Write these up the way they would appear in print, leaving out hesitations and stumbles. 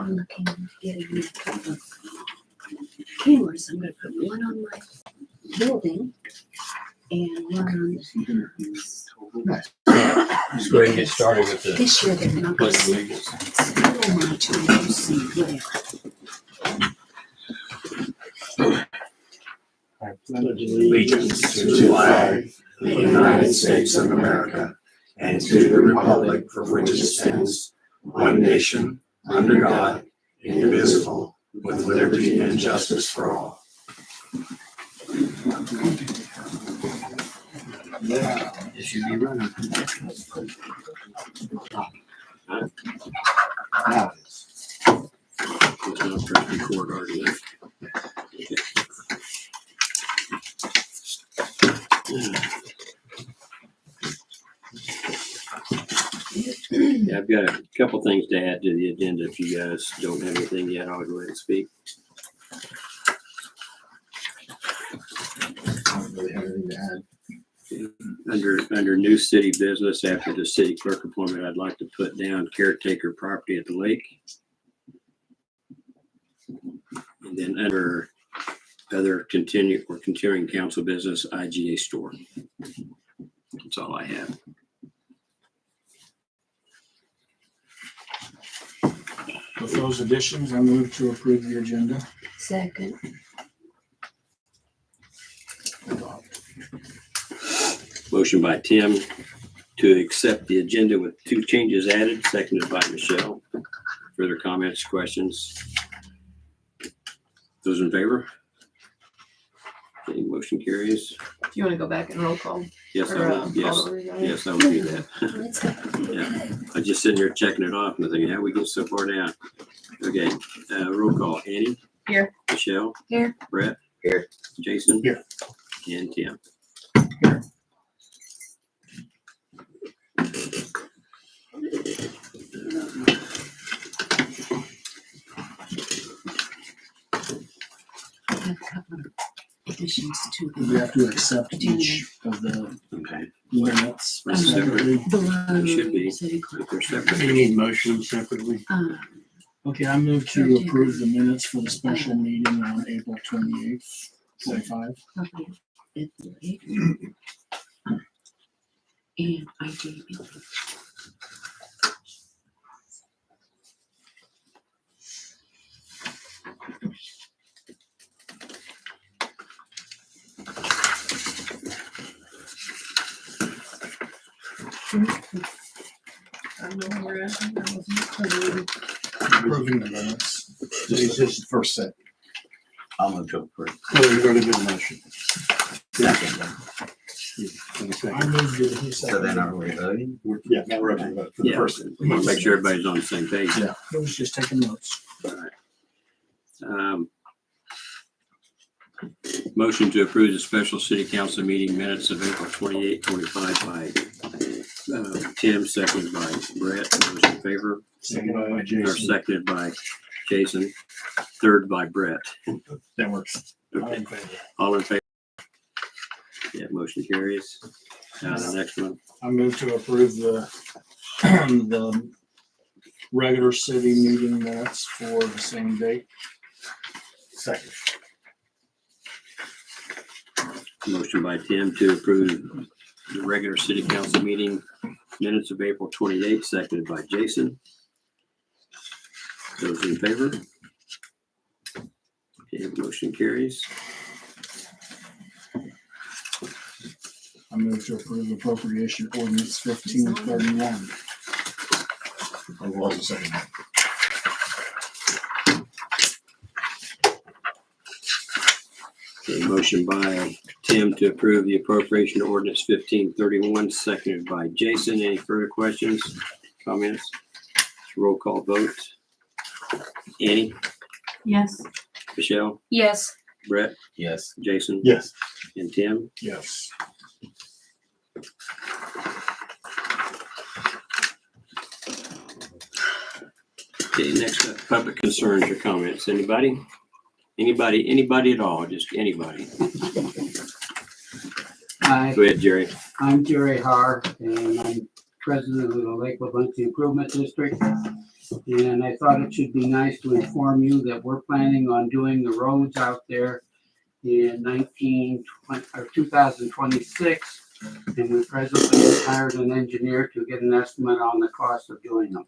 I'm looking at getting a couple of cameras. I'm gonna put one on my building and one on this. Nice. Just go ahead and get started with the This year they're not gonna pledge of see allegiance. so much when you see whatever. I pledge allegiance to the flag of the United States of America and to the republic for which it stands, one nation, under God, indivisible, with liberty and justice for all. Yeah, it should be running. Now it is. It's not press record already. Yeah, I've got a couple things to add to the agenda. If you guys don't have anything yet, I'll go ahead and speak. I don't really have anything to add. Under new city business, after the city clerk appointment, I'd like to put down caretaker property at the lake. And then under other continuing council business, IGA store. That's all I have. With those additions, I move to approve the agenda. Second. Motion by Tim to accept the agenda with 2 changes added, seconded by Michelle. Further comments, questions? Those in favor? Okay, motion carries. Do you want to go back and roll call? Yes, I Or, will. Yes, call over again? yes, I will do that. Let's go. Yeah, I just sitting here checking it off and I think, how we get so far down? Okay, roll call. Annie? Here. Michelle? Here. Brett? Here. Jason? Here. And Tim. I have a couple of additions to We the have to accept each of the Okay, minutes That's separate. separately. below It should be. city clerk. if they're separate. You need motion separately. Okay, I move to approve the minutes for the special meeting on April 28th, 25. Property at the lake. And IGA building. I don't know where we're at. I wasn't- Approving the minutes. This is the first set. I'm gonna go for it. Well, you're gonna do the motion. Second. I moved it. He So then seconded are we voting? Yeah, now we're up to vote for the Yeah, first. we want to make sure everybody's on the same page. it. I was just taking notes. All right. Motion to approve the special city council meeting minutes of April 28, 25 by Tim, seconded by Brett. Those in favor? Second by Or Jason. seconded by Jason, third by Brett. That works. I'm Okay, in favor. all in favor? Yeah, motion carries. The next one. I move to approve the regular city meeting minutes for the same date. Second. Motion by Tim to approve the regular city council meeting minutes of April 28, seconded by Jason. Those in favor? Okay, motion carries. I move to approve appropriation ordinance 1531. I was a second. Okay, motion by Tim to approve the appropriation ordinance 1531, seconded by Jason. Any further questions, comments? Roll call vote. Annie, Yes. Michelle, Yes. Brett, Yes. Jason, Yes. and Tim. Yes. Okay, next up, public concerns or comments. Anybody? Anybody at all, just anybody. Hi, Go ahead, Jerry. I'm Jerry Har, and I'm president of the Lakewood Lansing Improvement District. And I thought it should be nice to inform you that we're planning on doing the roads out there in 2026. And we presently hired an engineer to get an estimate on the cost of doing them.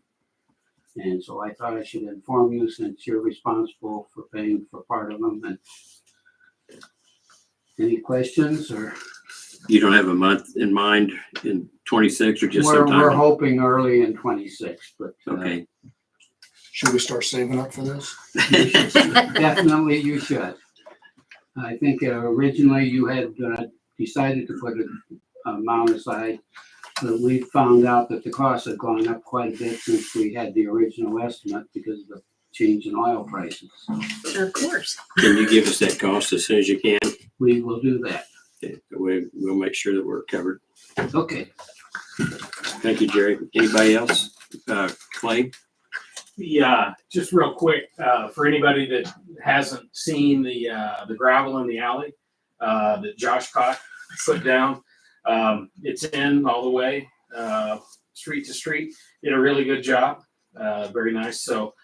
And so I thought I should inform you since you're responsible for paying for part of them. And any questions or? You don't have a month in mind in 26 or just We're sometime? hoping early in 26, but Okay. Should we start saving up for this? definitely you should. I think originally you had decided to put an amount aside, but we found out that the costs have gone up quite a bit since we had the original estimate because of the change in oil prices. Of course. Can you give us that cost as soon as you can? We will do that. Okay, we'll make sure that we're covered. Okay. Thank you, Jerry. Anybody else? Clay? Yeah, just real quick, for anybody that hasn't seen the gravel in the alley, that Josh Cock put down, it's in all the way, street to street. Did a really good job. Very nice. So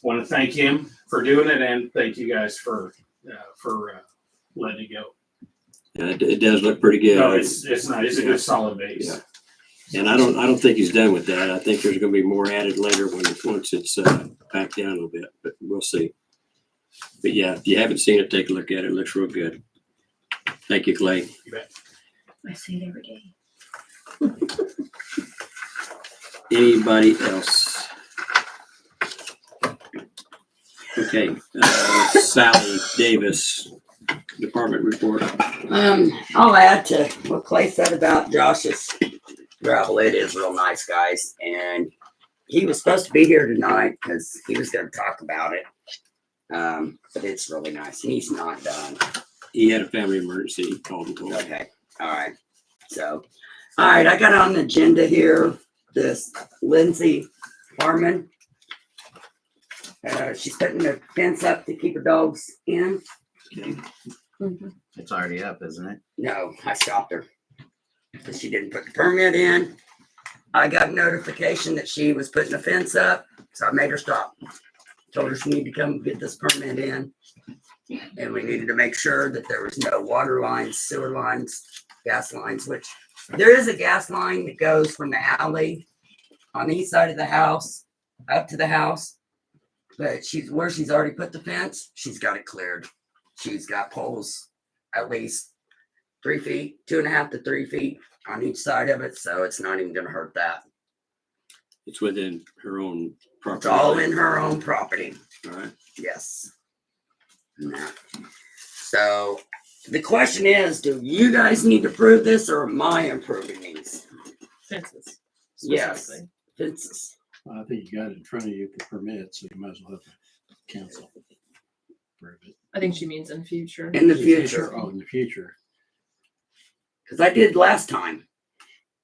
want to thank him for doing it and thank you guys for letting it go. Yeah, it does look pretty good. No, it's nice. It's a good solid base. Yeah. And I don't think he's done with that. I think there's going to be more added later once it's backed down a little bit, but we'll see. But yeah, if you haven't seen it, take a look at it. It looks real good. Thank you, Clay. You bet. I see it every day. Anybody else? Okay, Sally Davis, department report. I'll add to what Clay said about Josh's gravel. It is real nice, guys. And he was supposed to be here tonight because he was going to talk about it. But it's really nice. And he's not done. He had a family emergency. He called and told me. Okay. All right. So, all right. I got on the agenda here this Lindsay Harmon. She's putting the fence up to keep her dogs in. Okay. It's already up, isn't it? No, I stopped her because she didn't put the permit in. I got a notification that she was putting the fence up, so I made her stop. Told her she needed to come get this permit in. And we needed to make sure that there was no water lines, sewer lines, gas lines, which there is a gas line that goes from the alley on the east side of the house up to the house. But where she's already put the fence, she's got it cleared. She's got poles at least 3 feet, 2.5 to 3 feet on each side of it, so it's not even gonna hurt that. It's within her own property. It's all in her own property. All right. Yes. Yeah. So the question is, do you guys need to prove this or am I approving these? Fences. Yes. specifically. Fences. Well, I think you got it in front of you for permit, so you might as well have to cancel. Prove it. I think she means in future. In the future. Oh, in the future. Because I did last time.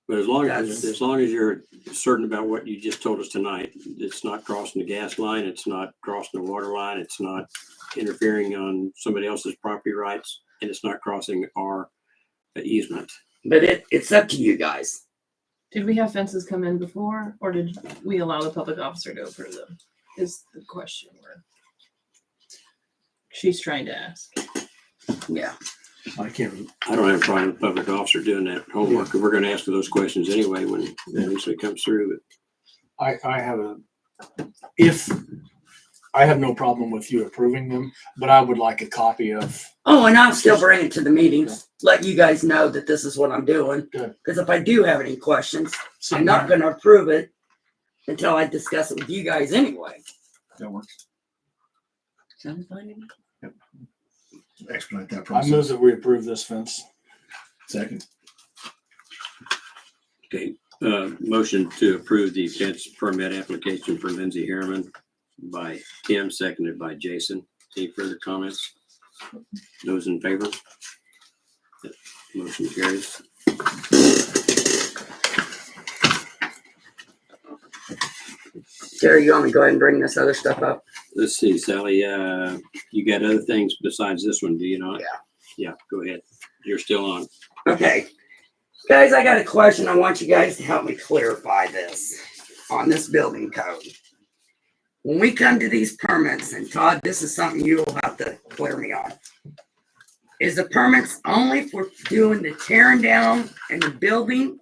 But as long as you're certain about what you just told us tonight, it's not crossing the gas line, it's not crossing the water line, it's not interfering on somebody else's property rights, and it's not crossing our easement. But it's up to you guys. Did we have fences come in before, or did we allow the public officer to approve them? Is the question she's trying to ask. Yeah. I don't have a problem with public officer doing that homework, and we're gonna ask her those questions anyway when it eventually comes through, but. I have no problem with you approving them, but I would like a copy of. Oh, and I'll still bring it to the meetings. Let you guys know that this is what I'm doing. Good. Because if I do have any questions, I'm not going to approve it until I discuss it with you guys anyway. That works. Sounds fine to me. Yep. Expedite that I process. move that we approve this fence. Second. Okay, motion to approve the fence permit application for Lindsay Harriman by Tim, seconded by Jason. Any further comments? Those in favor? Motion carries. Terry, you want me to go ahead and bring this other stuff up? Let's see, Sally, you got other things besides this one, do you not? Yeah. Yeah, go ahead. You're still on. Okay. Guys, I got a question. I want you guys to help me clarify this on this building code. when we come to these permits, and Todd, this is something you'll have to clear me on. Is the permits only for doing the tearing down and the building?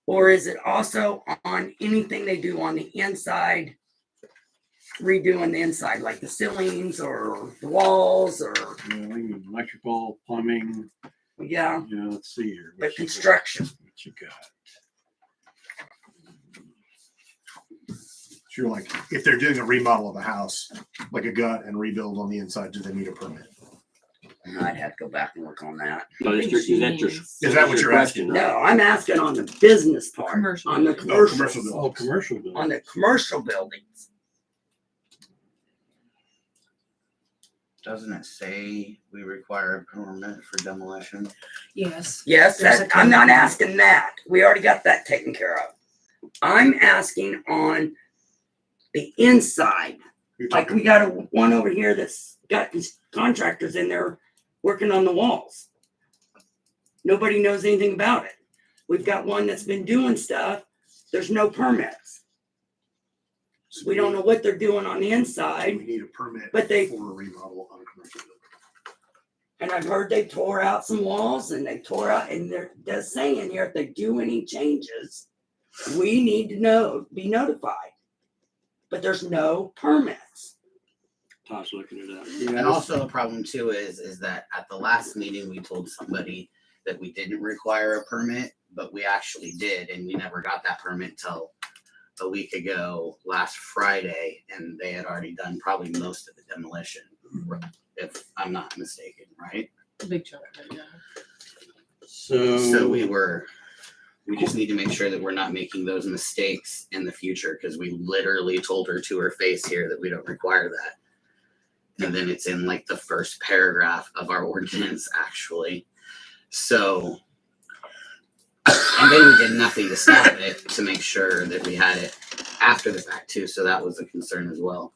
Or is it also on anything they do on the inside, redoing the inside, like the ceilings or the walls or, Electrical, plumbing, yeah, let's see here. but construction? What you got? So you're like, if they're doing a remodel of a house, like a gut and rebuild on the inside, do they need a permit? I'd have to go back and look on that. No, is that your? Is that what you're asking? Right? No, I'm asking on the business part, Commercial. on the Oh, commercial commercial, building. Oh, commercial building. on the commercial buildings. Doesn't it say we require a permit for demolition? Yes. Yes, There's that, a I'm not company. asking that. We already got that taken care of. I'm asking on the inside. You're Like we got one over here that's got these contractors in there working on the walls. Nobody knows anything about it. We've got one that's been doing stuff. There's no permits. We don't know what they're doing on the We inside. need a permit But they- for a remodel on a commercial building. And I've heard they tore out some walls and they tore out, and they're just saying here, if they do any changes, we need to be notified. But there's no permits. Todd's looking it up. Yeah, And also a problem too is that at the last meeting, we told somebody that we didn't require a permit, but we actually did, and we never got that permit till a week ago, last Friday, and they had already done probably most of the demolition, if I'm not mistaken, right? Big chunk of it, yeah. So we just need to make sure that we're not making those mistakes in the future, because we literally told her to her face here that we don't require that. And then it's in like the first paragraph of our ordinance, actually. So, and then we did nothing to stop it to make sure that we had it after the fact too. So that was a concern as well.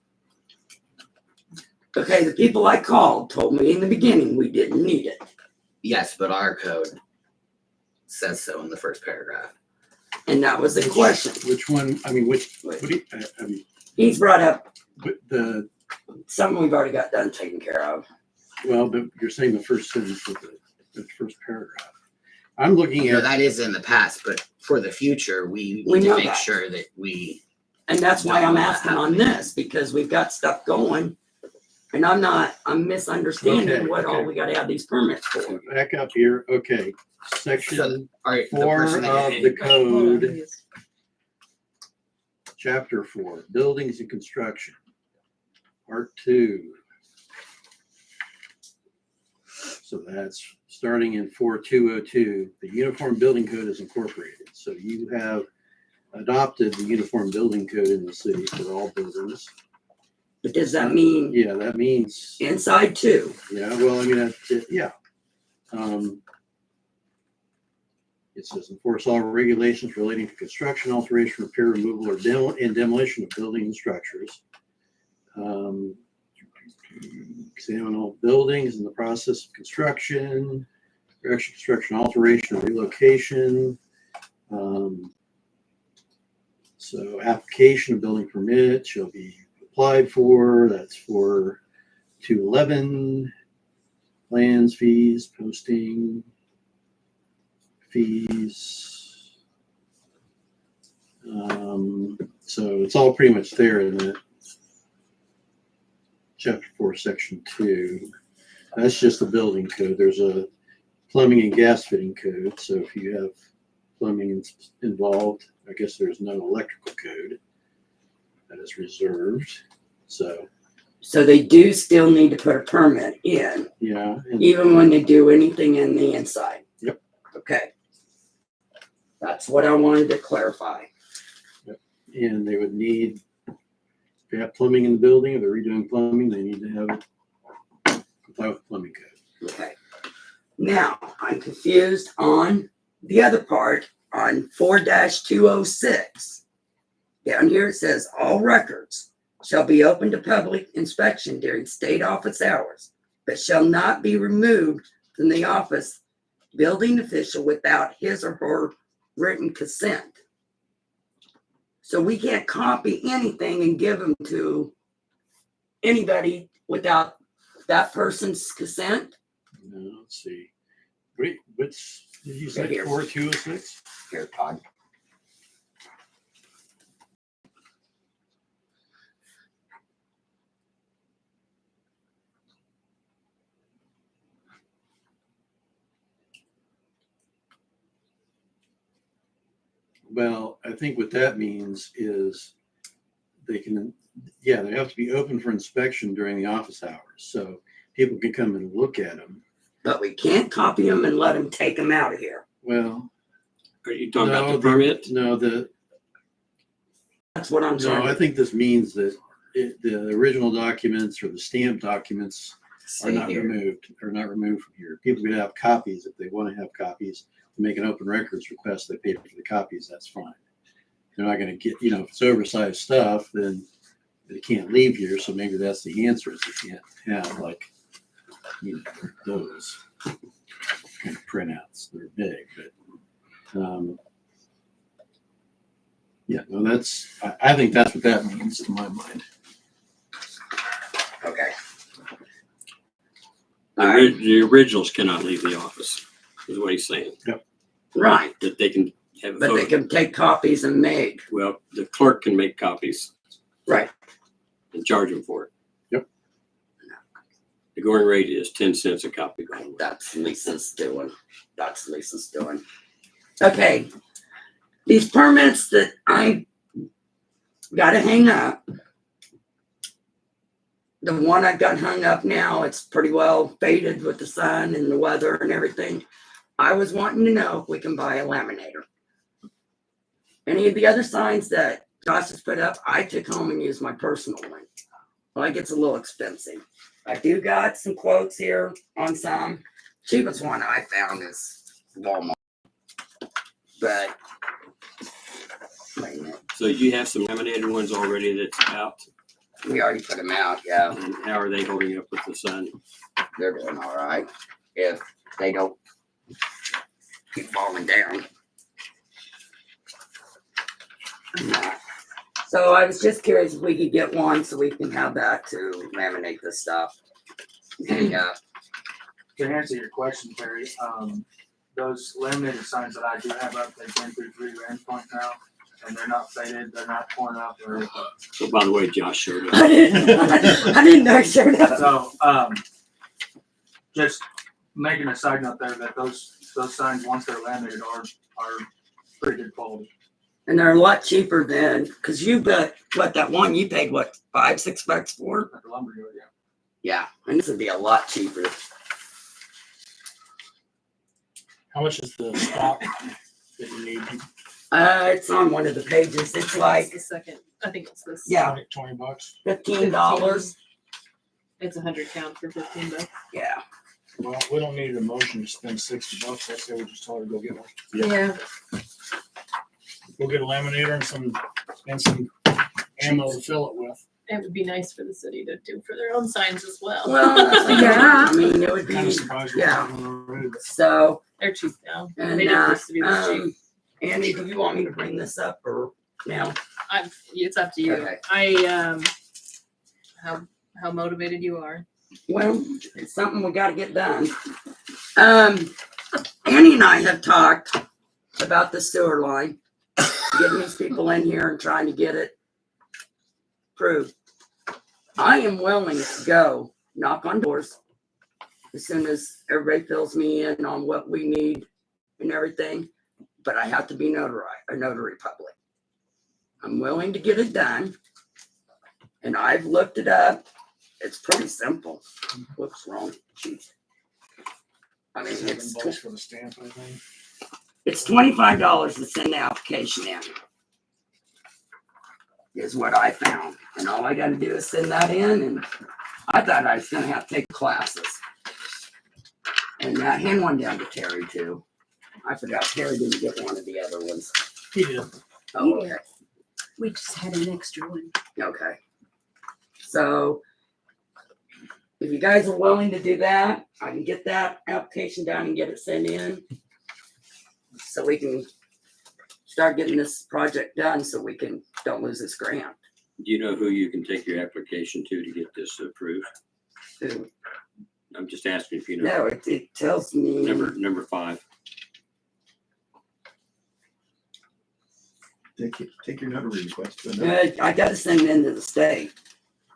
Okay, the people I called told me in the beginning we didn't need it. Yes, but our code says so in the first paragraph. And that was the question. Which one, I mean, what do you, I mean, He's brought up but something we've already got done taken care of. well, but you're saying the first sentence of the first paragraph. I'm looking You know, at, that is in the past, but for the future, we We need know to make that. sure that we. And that's why I'm Don't want that asking on happening. this, because we've got stuff going. And I'm misunderstanding Okay, what all okay. we gotta have these permits for. so back up here, okay, So, section all right, the 4 person that of you the hit- Hold on, code, please. chapter 4, buildings and construction, part 2. So that's starting in 4202, the Uniform Building Code is incorporated. So you have adopted the Uniform Building Code in the city for all buildings. But does that mean Yeah, that means, inside too? yeah, well, I mean, that's it, yeah. It says enforce all regulations relating to construction, alteration, repair, removal, or demolition of buildings and structures. Examine all buildings in the process of construction, erection, construction, alteration, or relocation. So application of building permit shall be applied for. That's for 211. Plans, fees, posting, fees. So it's all pretty much there in that chapter 4, section 2. That's just the building code. There's a plumbing and gas fitting code. So if you have plumbing involved, I guess there's no electrical code that is reserved. So, So they do still need to put a permit in, yeah. And even when they do anything in the inside? Yep. Okay. That's what I wanted to clarify. and they would need, if they have plumbing in the building, or they're redoing plumbing, they need to have it comply with the plumbing code. Okay. Now, I'm confused on the other part on 4-206. Down here it says, all records shall be open to public inspection during state office hours, but shall not be removed from the office building official without his or her written consent. So we can't copy anything and give them to anybody without that person's consent? No, let's see. Wait, what's, did you say Right here. 4206? Here, Todd. Well, I think what that means is they can, yeah, they have to be open for inspection during the office hours. So people can come and look at them. But we can't copy them and let them take them out of here. Well, Are you talking about no, the permit? No, That's what I'm no, trying I to think this means that the original documents or the stamped documents are Say not here. removed, from here. People can have copies if they want to have copies. To make an open records request, they pay for the copies, that's fine. They're not gonna get, if it's oversized stuff, then they can't leave here, so maybe that's the answer, is you can't have like, those kind of printouts. They're big, but, yeah, no, I think that's what that means in my mind. Okay. The originals cannot leave the office, is what he's saying. Right. That they can have a But they photo. can take copies and make. Well, the clerk can make copies Right. and charge them for it. Yep. The going rate is 10 cents a copy, by the way. That's Lisa's doing. Okay. These permits that I gotta hang up. The one I got hung up now, it's pretty well faded with the sun and the weather and everything. I was wanting to know if we can buy a laminator. Any of the other signs that Josh has put up, I took home and used my personal one. Like it's a little expensive. I do got some quotes here on some. Cheapest one I found is Walmart. But wait a minute, So you have some laminated ones already that's out. we already put them out, yeah. And how are they holding up with the sun? They're doing all right. If they don't keep falling down. So I was just curious if we could get one so we can have that to laminate this stuff. And, To answer your question, Terry, those laminated signs that I do have up, they've been through 3 range points now, and they're not faded, they're not torn up, or So by the way, Josh showed up. I didn't know it showed up. so, just making a side note there that those signs, once they're laminated, are pretty good quality. And they're a lot cheaper than, because you got, that one you paid, $5, $6 for? At the lumber yard, yeah. Yeah, and this would be a lot cheaper. How much is the stock that you need? It's on one of the pages. It's like, It's the second. I think it's this. yeah, $20. $15. It's 100 count for $15. Yeah. Well, we don't need a motion to spend $60. I say we just tell her to go get one. Yeah. We'll get a laminator and some ammo to fill it with. It would be nice for the city to do for their own signs as well. Well, yeah, I mean, it would Kind of be, surprised you're yeah. talking already, but so, They're cheap now. and, They didn't used to be this cheap. Andy, do you want me to bring this up or now? It's up to you. Okay. How motivated you are. Well, it's something we gotta get done. Annie and I have talked about the sewer line, getting these people in here and trying to get it approved. I am willing to go knock on doors as soon as everybody fills me in on what we need and everything, but I have to be a notary public. I'm willing to get it done, and I've looked it up. It's pretty simple. What's wrong? Jeez. I mean, $7 for the stamp, I think. it's $25 to send the application in. Is what I found. And all I gotta do is send that in, and I thought I was gonna have to take classes. And I hand one down to Terry too. I forgot Terry didn't get one of the other ones. He did. Oh, okay. We just had an extra one. Okay. So if you guys are willing to do that, I can get that application done and get it sent in. So we can start getting this project done so we don't lose this grant. Do you know who you can take your application to get this approved? Who- I'm just asking if you know. No, it tells me. Number 5. Take your notary request. I gotta send it into the state.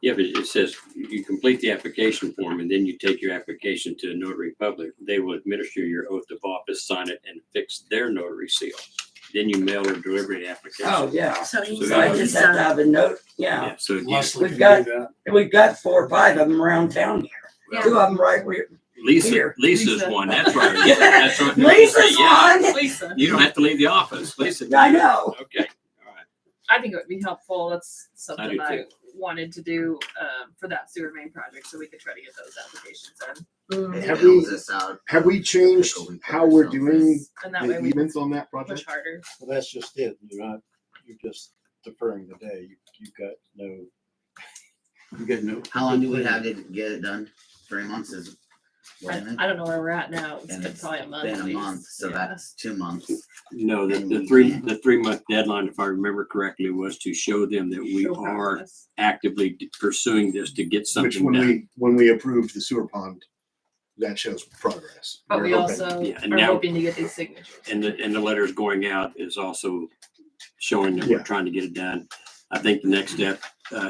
Yeah, but it says you complete the application form and then you take your application to a notary public. They will administer your oath of office, sign it, and fix their notary seal. Then you mail or deliver the application. Oh, yeah. So he's, So I just have to have a note. Yeah. So Leslie We've can do got- that. We've got 4 or 5 of them around town here. Yeah. 2 of them right here. Lisa's Lisa. one. That's right. Yeah, that's right. Lisa's Yeah. one. Lisa, You don't have to leave the office, Lisa. I know. Okay. All right. I think it would be helpful. That's something do I too. wanted to do for that sewer main project, so we could try to get those applications in. It Have bails we- us out. Have we changed how we're doing And that way the we easements on that push project? harder. Well, that's just it. You're just deferring the day. You've got no. How long do we have to get it done? 3 months is, wasn't it? I don't know where we're at now. It's And been it's probably a month. Been at a least. month, so Yeah. that's 2 months. No, And the we 3-month deadline, if I remember correctly, was to show them that we Show are progress. actively pursuing this to get Which something when done. we approved the sewer pond, that shows progress. But We're we hoping- also Yeah, and are now- hoping to get these signatures. And the letters going out is also showing that we're Yeah. trying to get it done. I think the next step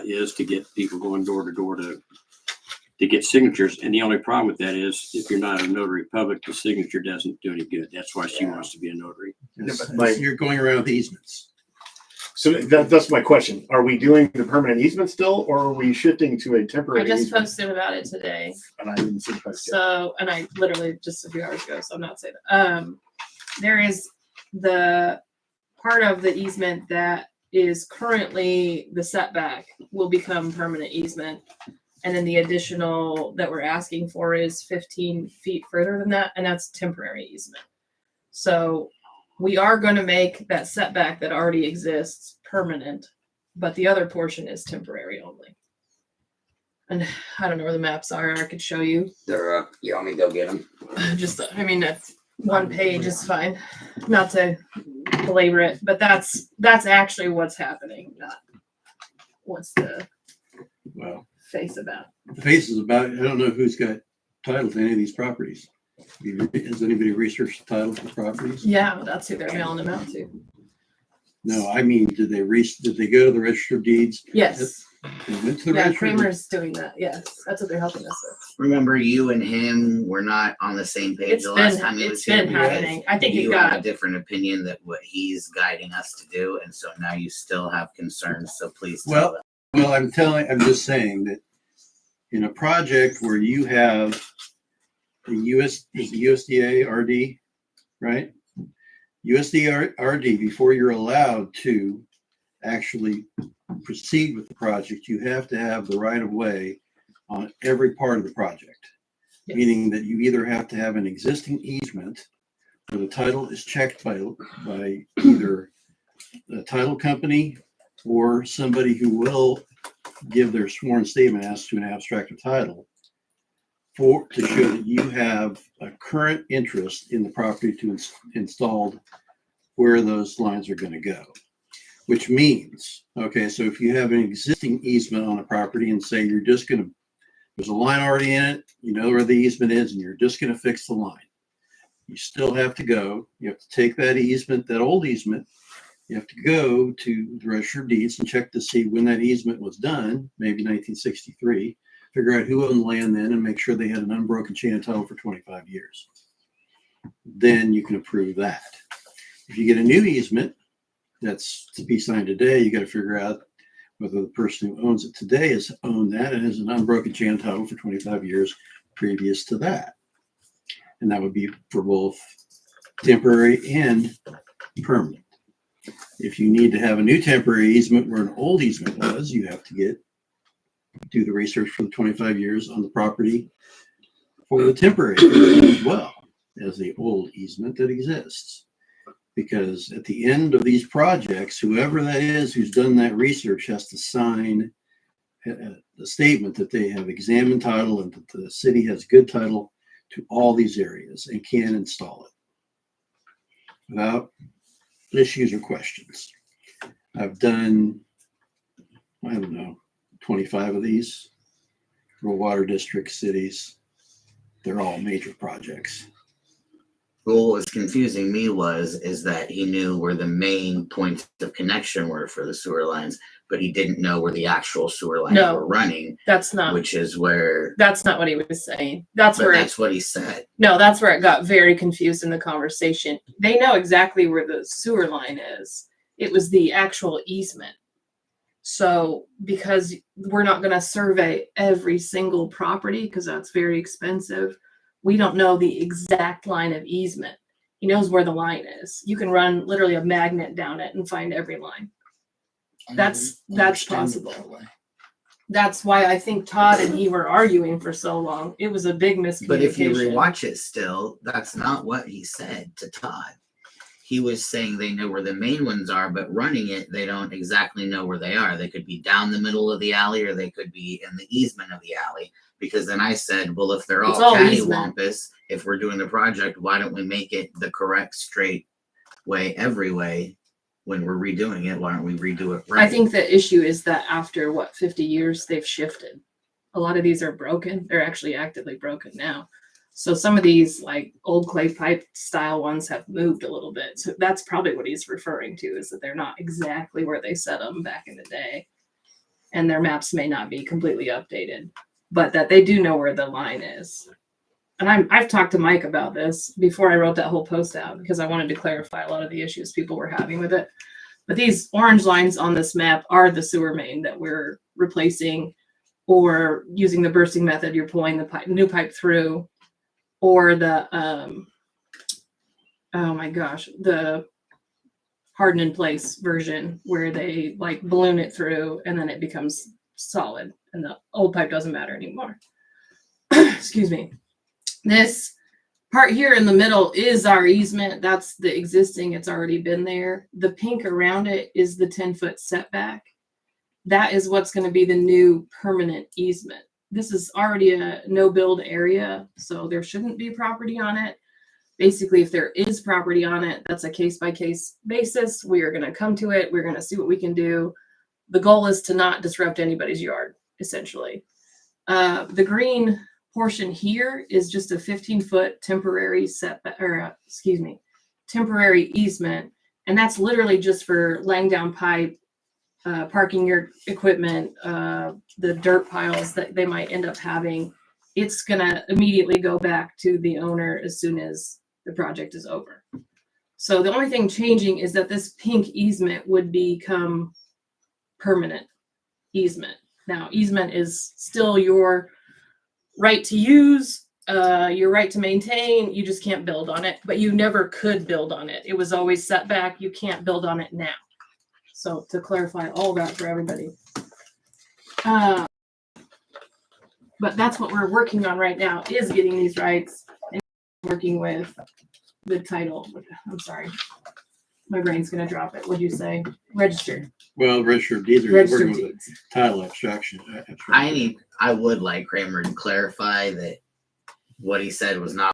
is to get people going door to door to get signatures. And the only problem with that is if you're not a notary public, the signature doesn't do any good. That's why she wants to be a notary. You're going around with easements. So that's my question. Are we doing the permanent easement still, or are we shifting to a I temporary just easement? posted about it today. And I didn't see the post yet. So, and I literally just a few hours ago, so I'm not saying that. There is the part of the easement that is currently the setback will become permanent easement. And then the additional that we're asking for is 15 feet further than that, and that's temporary easement. So we are going to make that setback that already exists permanent, but the other portion is temporary only. And I don't know where the maps are. I could show you. They're up. You want me to go get them? Just, I mean, that's one page is fine. Not to belabor it, but that's actually what's happening, not what's the Well, face about. the face is about, I don't know who's got title to any of these properties. Has anybody researched the title to the properties? Yeah, that's who they're mailing them out to. No, I mean, did they go to the register of deeds? Yes. They went to the Yeah, register. of Kramer's doing that. Yes, that's what they're helping us with. Remember, you and him were not on the same page It's the last been time he was it's here. been because happening. I think it you have a got different opinion that what he's guiding us to do, and so now you still have concerns. So please tell Well, them. Well, I'm just saying that in a project where you have the USDA RD, right? USDA RD, before you're allowed to actually proceed with the project, you have to have the right of way on every part of the project. Yes. Meaning that you either have to have an existing easement where the title is checked by either the title company or somebody who will give their sworn statement as to an abstract of title to show that you have a current interest in the property to installed where those lines are going to go. Which means, okay, so if you have an existing easement on a property and say there's a line already in it, you know where the easement is, and you're just going to fix the line. You still have to take that easement, that old easement, you have to go to the register of deeds and check to see when that easement was done, maybe 1963, figure out who owned the land then and make sure they had an unbroken chain of title for 25 years. Then you can approve that. If you get a new easement that's to be signed today, you got to figure out whether the person who owns it today has owned that and has an unbroken chain of title for 25 years previous to that. And that would be for both temporary and permanent. If you need to have a new temporary easement where an old easement was, you have to do the research for the 25 years on the property for the temporary as well as the old easement that exists. Because at the end of these projects, whoever that is who's done that research has to sign a statement that they have examined title and that the city has good title to all these areas and can install it without issues or questions. I've done, I don't know, 25 of these. Rural water district cities. They're all major projects. What was confusing me is that he knew where the main points of connection were for the sewer lines, but he didn't know where the actual sewer lines No. were running, That's not which is where. that's not what he was saying. That's But where that's what he said. no, that's where it got very confused in the conversation. They know exactly where the sewer line is. It was the actual easement. So because we're not going to survey every single property because that's very expensive, we don't know the exact line of easement. He knows where the line is. You can run literally a magnet down it and find every line. That's possible. That's why I think Todd and he were arguing for so long. It was a big miscommunication. But if you rewatch it still, that's not what he said to Todd. He was saying they know where the main ones are, but running it, they don't exactly know where they are. They could be down the middle of the alley or they could be in the easement of the alley. Because then I said, well, if they're all cattywampus, if we're doing the project, why don't we make it the correct straight way every way when we're redoing it? Why don't we redo it right? I think the issue is that after 50 years, they've shifted. A lot of these are broken. They're actually actively broken now. So some of these like old clay pipe style ones have moved a little bit. So that's probably what he's referring to, is that they're not exactly where they set them back in the day. And their maps may not be completely updated, but that they do know where the line is. And I've talked to Mike about this before I wrote that whole post out because I wanted to clarify a lot of the issues people were having with it. But these orange lines on this map are the sewer main that we're replacing, or using the bursting method, you're pulling the new pipe through. Or the the harden in place version where they like balloon it through and then it becomes solid and the old pipe doesn't matter anymore. Excuse me. This part here in the middle is our easement. That's the existing. It's already been there. The pink around it is the 10-foot setback. That is what's going to be the new permanent easement. This is already a no build area, so there shouldn't be property on it. Basically, if there is property on it, that's a case by case basis. We are going to come to it. We're going to see what we can do. The goal is to not disrupt anybody's yard, essentially. The green portion here is just a 15-foot temporary setback, or temporary easement. And that's literally just for laying down pipe, parking your equipment, the dirt piles that they might end up having. It's gonna immediately go back to the owner as soon as the project is over. So the only thing changing is that this pink easement would become permanent easement. Now, easement is still your right to use, your right to maintain. You just can't build on it, but you never could build on it. It was always set back. You can't build on it now. So to clarify all that for everybody. But that's what we're working on right now, is getting these rights and working with the title. I'm sorry. My brain's going to drop it. What'd you say? Registered. Well, registered deeds are working with deeds. title abstraction. I would like Kramer to clarify that what he said was not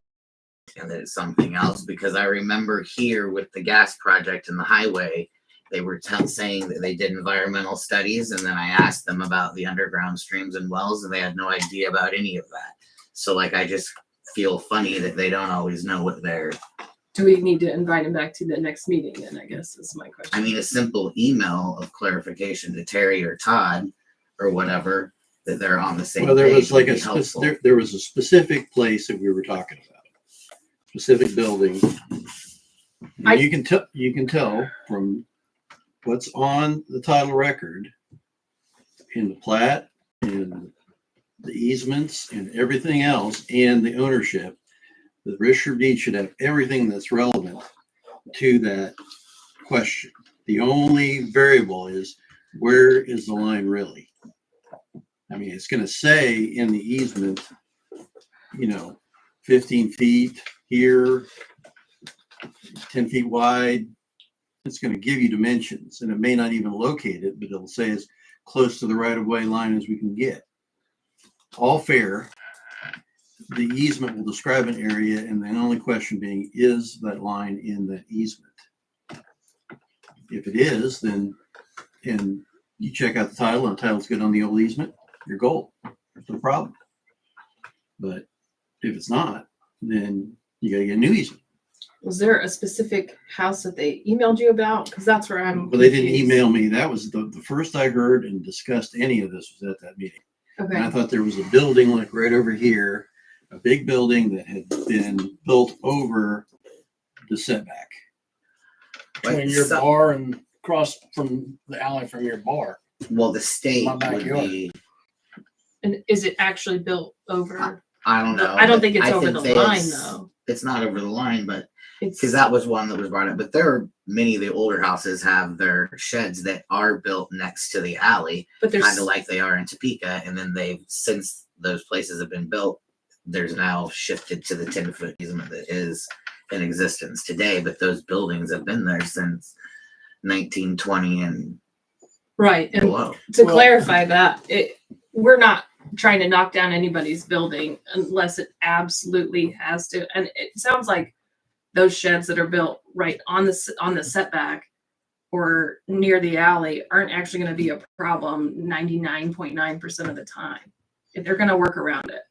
and that it's something else, because I remember here with the gas project and the highway, they were saying that they did environmental studies, and then I asked them about the underground streams and wells, and they had no idea about any of that. So like, I just feel funny that they don't always know what they're. Do we need to invite him back to the next meeting then, I guess is my question. I mean, a simple email of clarification to Terry or Todd or whatever, that they're on the same page. Well, there was like there was a specific place that we were talking about, specific building. You can tell from what's on the title record in the plat and the easements and everything else and the ownership. The register deed should have everything that's relevant to that question. The only variable is, where is the line really? I mean, it's going to say in the easement, 15 feet here, 10 feet wide. It's going to give you dimensions, and it may not even locate it, but it'll say as close to the right-of-way line as we can get. All fair. The easement will describe an area, and the only question being, is that line in that easement? if it is, then, and you check out the title and the title's good on the old easement, you're gold. There's no problem. But if it's not, then you gotta get a new easement. Was there a specific house that they emailed you about? Because that's where I'm. But they didn't confused. email me. That was the first I heard and discussed any of this was at that meeting. And I Okay. thought there was a building like right over here, a big building that had been built over the setback. Between your bar and across from the alley from your bar. Well, the state My would backyard. be, And is it actually built over? I don't know. I don't but think it's I over think the that line it's- though. It's not over the line, but It's because that was one that was brought up. But there are many of the older houses have their sheds that are built next to the alley, but there's kind of like they are in Topeka. And then they've, since those places have been built, there's now shifted to the 10-foot easement that is in existence today. But those buildings have been there since 1920 and right. And below. to Well- clarify that, we're not trying to knock down anybody's building unless it absolutely has to. And it sounds like those sheds that are built right on the setback or near the alley aren't actually going to be a problem 99.9% of the time. If they're going to work around it.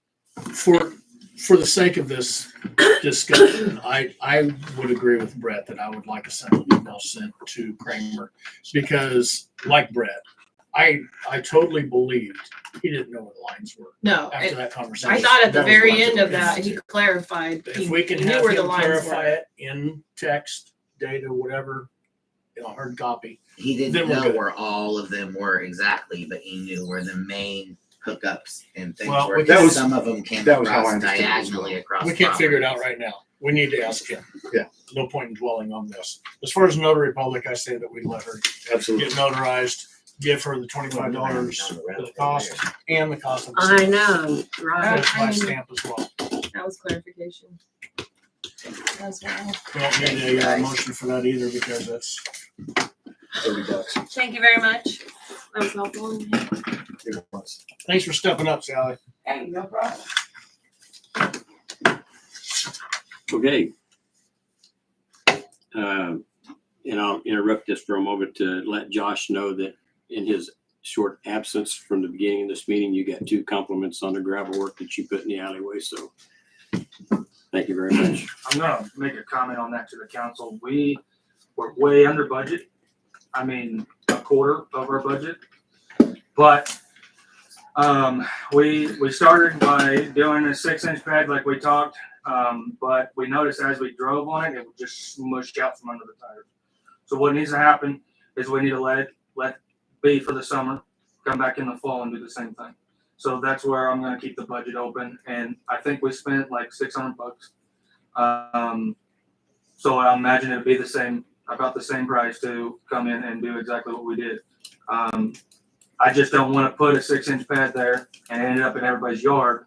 For the sake of this discussion, I would agree with Brett that I would like a separate email sent to Kramer because, like Brett, I totally believed he didn't know where the lines were No, after and that conversation. I thought at the That was very what end I of that, was he clarified. If he- we can he knew have where the him lines clarify were. it in text, data, whatever, hard copy. He Then didn't we're know good. where all of them were exactly, but he knew where the main hookups and things Well, were. we can't- Some of them came that was how I across understood it as diagonally across. We can't figure it out properties. right now. We need to ask him. Yeah. No point in dwelling on this. As far as notary public, I say that we let her Absolutely. get notarized, give her the $25 for the cost and the cost of the I stamp. know, right? That's my I mean- stamp as well. That was clarification. As well. We don't need a motion for that either because that's $30. Thank you very much. That was helpful. It was. Thanks for stepping up, Sally. Hey, no problem. Okay. And I'll interrupt this for a moment to let Josh know that in his short absence from the beginning of this meeting, you got 2 compliments on the gravel work that you put in the alleyway. So thank you very much. I'm gonna make a comment on that to the council. We were way under budget. I mean, a quarter of our budget. But, we started by doing a 6-inch pad like we talked. But we noticed as we drove on it, it would just smush out from under the tires. So what needs to happen is we need to let it be for the summer, come back in the fall and do the same thing. So that's where I'm gonna keep the budget open, and I think we spent like $600. So I imagine it'd be about the same price to come in and do exactly what we did. I just don't wanna put a 6-inch pad there and end up in everybody's yard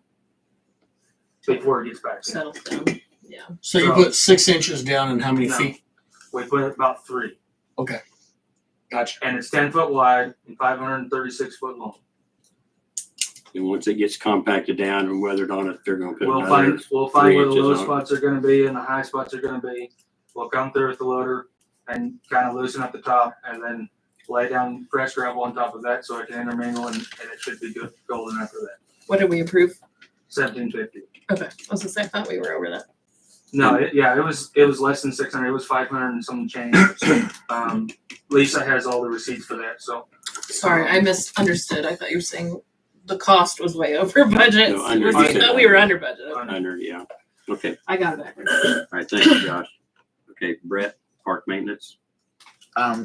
before it gets back in. Settles down. Yeah. So you put 6 inches down and how many No. feet? We put about 3, Okay. Gotcha. and it's 10 foot wide and 536 foot long. And once it gets compacted down and weathered on it, they're going to put We'll another. find 3 where the inches low on it. spots are gonna be and the high spots are gonna be. We'll come through with the loader and kind of loosen up the top and then lay down fresh gravel on top of that so it can intermingle and it should be good golden after that. What did we approve? 1750. Okay. I was gonna say, I thought we were over that. No, it was less than 600. It was 500 and some change. Lisa has all the receipts for that, so. Sorry, I misunderstood. I thought you were saying the cost was way over budget. No, under No, we were under budget. Okay. Under, yeah. Okay. I got it backwards. All right. Thank you, Josh. Okay. Brett, park maintenance.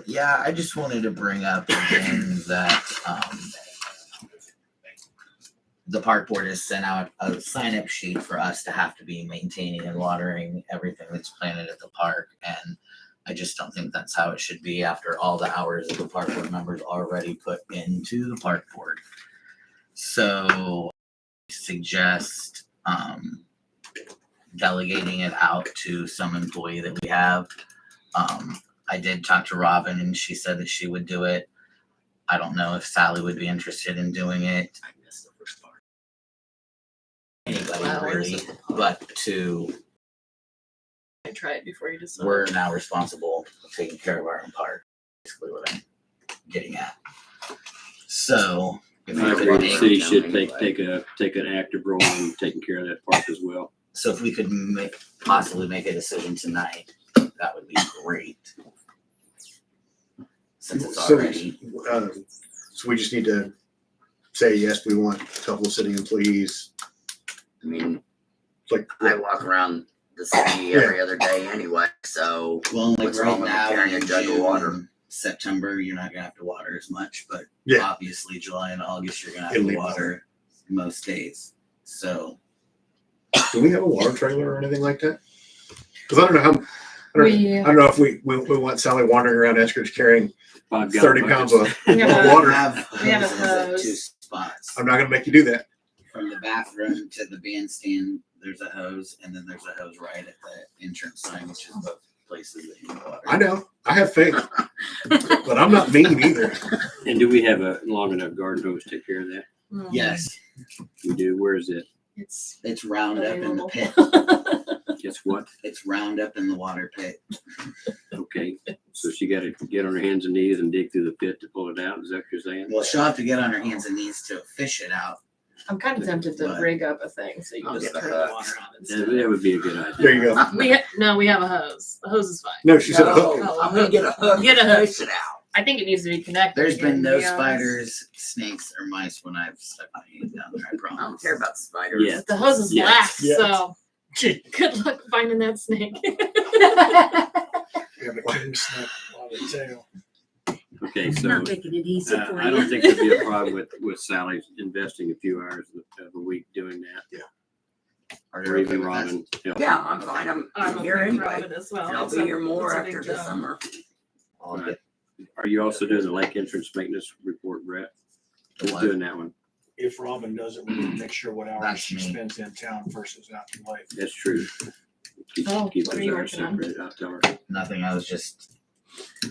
Yeah, I just wanted to bring up again that, the park board has sent out a sign-up sheet for us to have to be maintaining and watering everything that's planted at the park. And I just don't think that's how it should be after all the hours that the park board members already put into the park board. So I suggest, delegating it out to some employee that we have. I did talk to Robin and she said that she would do it. I don't know if Sally would be interested in doing it. I missed the first part. Anybody Well, really, but I tried before you decided. we're now responsible for taking care of our own park. basically what I'm getting at. So if I we agree, could the make, city should take an active role in taking care of that park as well. so if we could possibly make a decision tonight, that would be great. Since it's So, already, so we just need to say, yes, we want a couple of city employees. I mean, Like, I walk around the city every other day anyway, so well, like what's wrong right with now, carrying a in jug of June water? and September, you're not gonna have to water as much, but Yeah. obviously July and August, you're gonna have It'll to be water most days. So do we have a water trailer or anything like that? Because I don't know how. We- I don't know if we want Sally wandering around Eskridge carrying 5 30 gallon pounds buckets. of We have a- water. We have a hoses at hose. 2 spots. I'm not gonna make you do that. From the bathroom to the bandstand, there's a hose, and then there's a hose right at the entrance sign, which is both places that you can water. I know. I have faith, but I'm not mean either. And do we have a long enough garden hose to take care of that? Yes, We do. Where is it? it's round up in the pit. Guess what? It's round up in the water pit. Okay. So she got to get on her hands and knees and dig through the pit to pull it out. Is that what you're saying? Well, she'll have to get on her hands and knees to fish it out. I'm kind of tempted to But- rig up a thing so you can I'll just get turn a the hook. water on That, instead. that would be a good idea. There you go. We have a hose. The hose is fine. No, she said a No, hook. I'm gonna get a hook. Get a and hook. fish it out. I think it needs to be connected. There's been again, no to be honest. spiders, snakes, or mice when I've stuck my hand down there, I I don't promise. care about spiders. Yeah. The hose is Yes. black, Yes. so good luck finding that snake. You have a king snake on the tail. Okay, so Not making it easy for I you. don't think there'd be a problem with Sally investing a few hours of a week doing that. Are you Or okay even with that? Robin. help. Yeah, I'm fine. I'm I'm here okay with anyway. Robin as well. And I'll It's be a- here more it's a big after the job. summer. I'll get Are you also doing the lake entrance maintenance report, Brett? the Who's one. doing that one? If Robin does it, we need to make sure what hours That's she me. spends in town versus out in lake. That's true. Keep Oh, keep what are those you hours working on? separated. I'll tell her. Nothing, I was just,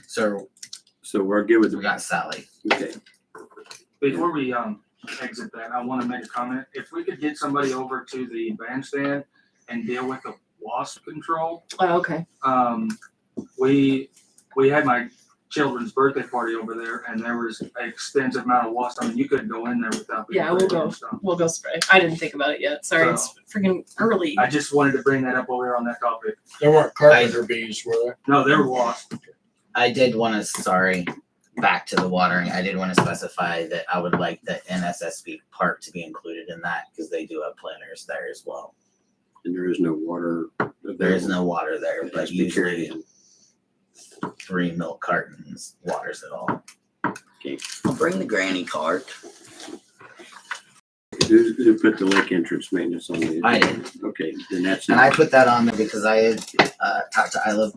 so So we're good with we got Sally. okay. Before we exit that, I want to make a comment. If we could get somebody over to the bandstand and deal with the wasp control. Oh, okay. We had my children's birthday party over there, and there was an extensive amount of wasps. I mean, you couldn't go in there without being Yeah, we'll sprayed go. and stuff. We'll go spray. I didn't think about it yet. Sorry, it's freaking early. I just wanted to bring that up while we were on that topic. There weren't carpenter bees, were there? No, there were wasps. I did want to, sorry, back to the watering. I did want to specify that I would like the NSSB park to be included in that because they do have planters there as well. And there is no water. There is no water there, It has but to be carried usually 3 milk cartons waters it all. I'll bring the granny cart. Who put the lake entrance maintenance on the? I did. Okay, then that's. And I put that on there because I had talked to I Love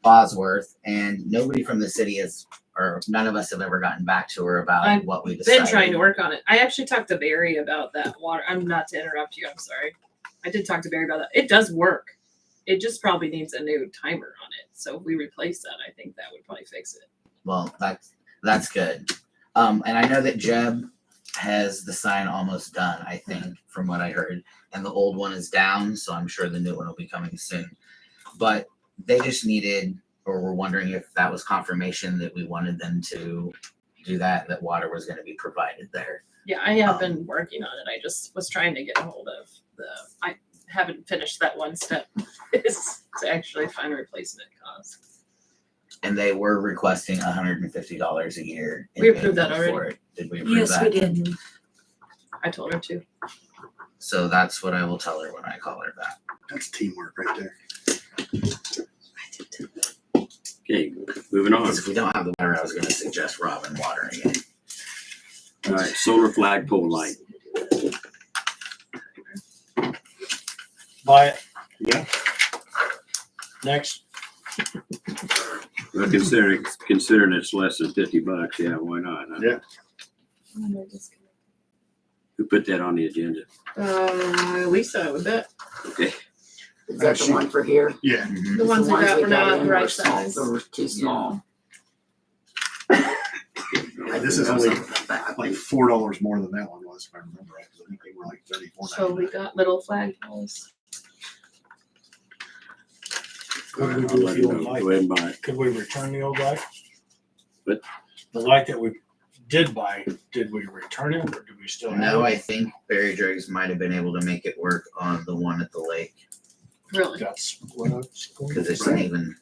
Bosworth, and nobody from the city has, or none of us have ever gotten back to her about I've what we decided. Been trying to work on it. I actually talked to Barry about that water. I'm not to interrupt you. I'm sorry. I did talk to Barry about that. It does work. It just probably needs a new timer on it. So if we replace that, I think that would probably fix it. Well, that's good. And I know that Jeb has the sign almost done, I think, from what I heard. And the old one is down, so I'm sure the new one will be coming soon. But they just needed, or were wondering if that was confirmation that we wanted them to do that water was going to be provided there. Yeah, I have been working on it. I just was trying to get a hold of I haven't finished that one step is to actually find a replacement cost. And they were requesting $150 a year. in We approved that maintenance for already. it. Did we approve Yes, that? we did. I told her to. So that's what I will tell her when I call her back. That's teamwork right there. Okay, moving on. Because if we don't have the water, I was going to suggest Robin watering it. All right, solar flagpole light. Buy it. Yeah. Next. Well, considering it's less than $50, yeah, why not? Huh? Yeah. Who put that on the agenda? Lisa, I would bet. Okay, Is that the one for here? Yeah. Mm-hmm. The ones we got were not in the were right small. size. They were too small. This is only like $4 more than that one was, if I remember right. 'Cause I think they were like $34.99. So we got little flagpoles. What do we I'll do let with the him old know. light? Go ahead and buy it. Could we return the old light? The light that we did buy, did we return it or do we still have it? No, I think Barry Driggs might have been able to make it work on the one at the lake Really? Got split up. because it's not even.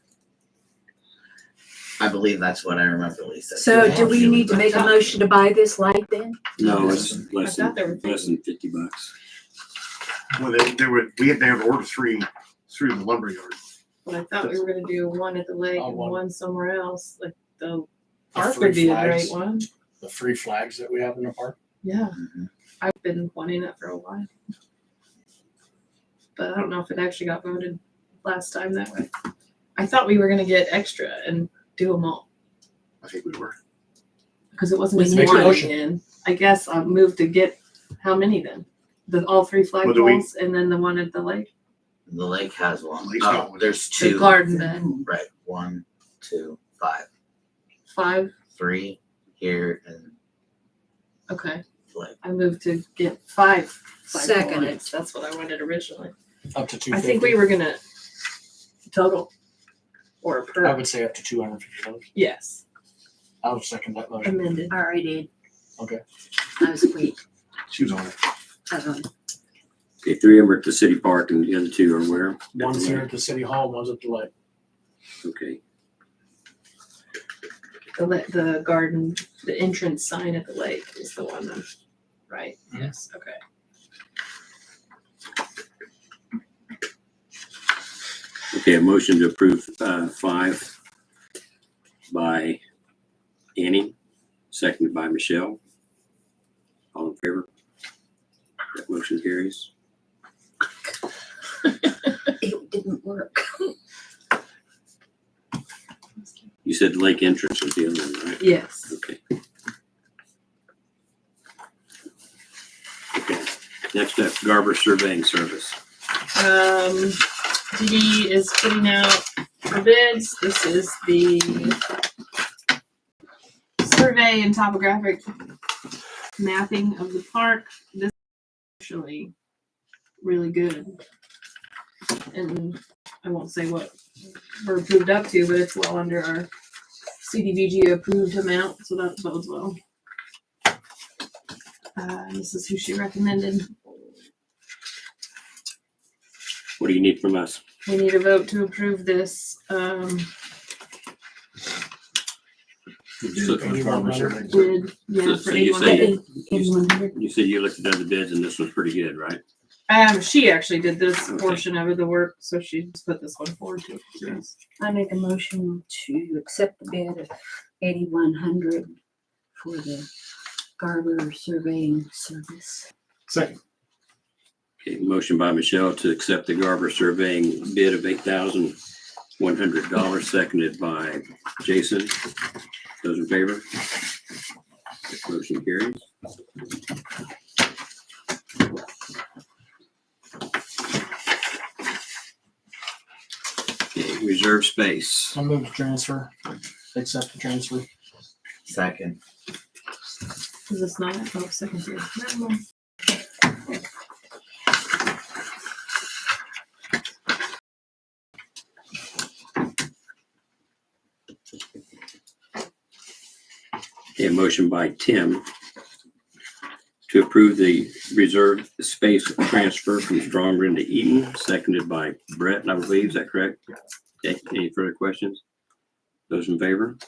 I believe that's what I remember Lisa. So do we need to make a motion to buy this light then? No, it's less I thought than, they were less than $50. Well, they had ordered three through the lumberyard. But I thought we were gonna do one at the lake and one. one somewhere else, like the The park three would be a flags. great one. The 3 flags that we have in the park. Yeah, Mhm. I've been wanting it for a while. But I don't know if it actually got voted last time that way. I thought we were gonna get extra and do them all, I think we were. because it wasn't We just make a one motion. again. I guess I'll move to get, how many then? All 3 Well, do we- flagpoles and then the one at the lake? The lake has one. Lake's got Oh, one. there's The 2. garden bed, Right. 1, 2, 5. 5, 3 here and okay. lake. I moved to get 5 flagpole Second. lights. That's what I wanted originally. Up to 250. I think we were gonna total or I per, would say up to $250. yes, I would second that motion. amended. I already did. Okay. I was quick. She was on it. I was on. Okay, 3 of them are at the city park and the other 2 are where? One's here at the city hall, one's at the lake. Okay, The garden, the entrance sign at the lake is the one, right? Yes, okay. okay, a motion to approve 5 by Annie, seconded by Michelle. All in favor? That motion carries. It didn't work. You said lake entrance was the other one, right? Yes. Okay. Okay, next up, Garber Surveying Service. DD is putting out for bids. This is the survey and topographic mapping of the park. This is actually really good. And I won't say what we're approved up to, but it's well under our CDBG approved amount, so that bodes well. This is who she recommended. What do you need from us? We need a vote to approve this, So- bid, yeah, So for you say- 8100. 8100. You said you looked at other bids and this was pretty good, right? She actually did this Okay. portion of the work, so she just put this one forward to us. I make a motion to accept the bid of 8100 for the Garber Surveying Service. Second. Okay, motion by Michelle to accept the Garber Surveying bid of $8,100, seconded by Jason. Those in favor? That motion carries. Okay, reserve space. I move to transfer. Accept the transfer. Second. Is this not? Oh, second here. No, no. Okay, motion by Tim to approve the reserve space transfer from Strongren to Eaton, seconded by Brett, I believe. Is that correct? Okay, any further questions? Those in favor?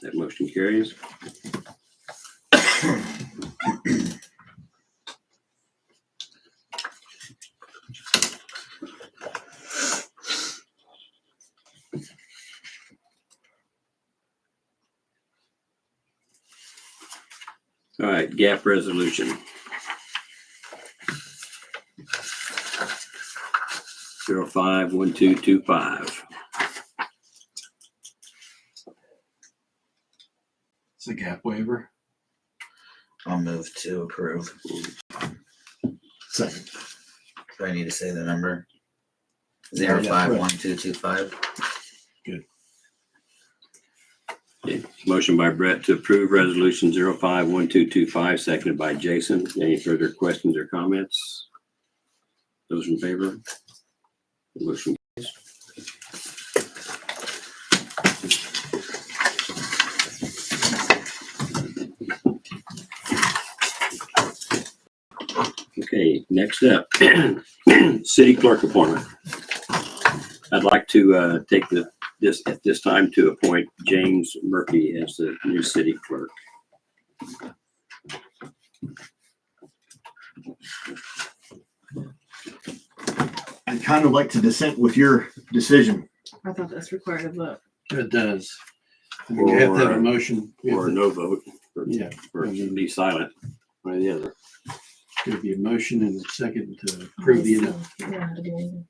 That motion carries. All right, gap resolution. 051225. It's a gap waiver. I'll move to approve. Second. Do I need to say the number? Yeah, that's right. 051225. Okay, motion by Brett to approve resolution 051225, seconded by Jason. Any further questions or comments? Those in favor? The motion carries. Okay, next up, city clerk appointment. I'd like to take this time to appoint James Murphy as the new city clerk. I'd kind of like to dissent with your decision. I thought that's required of vote. It does. I mean, you have to have a motion. Or no vote. Yeah. Or be silent, one or the other. There'd be a motion and a second to approve the. You don't have to do anything.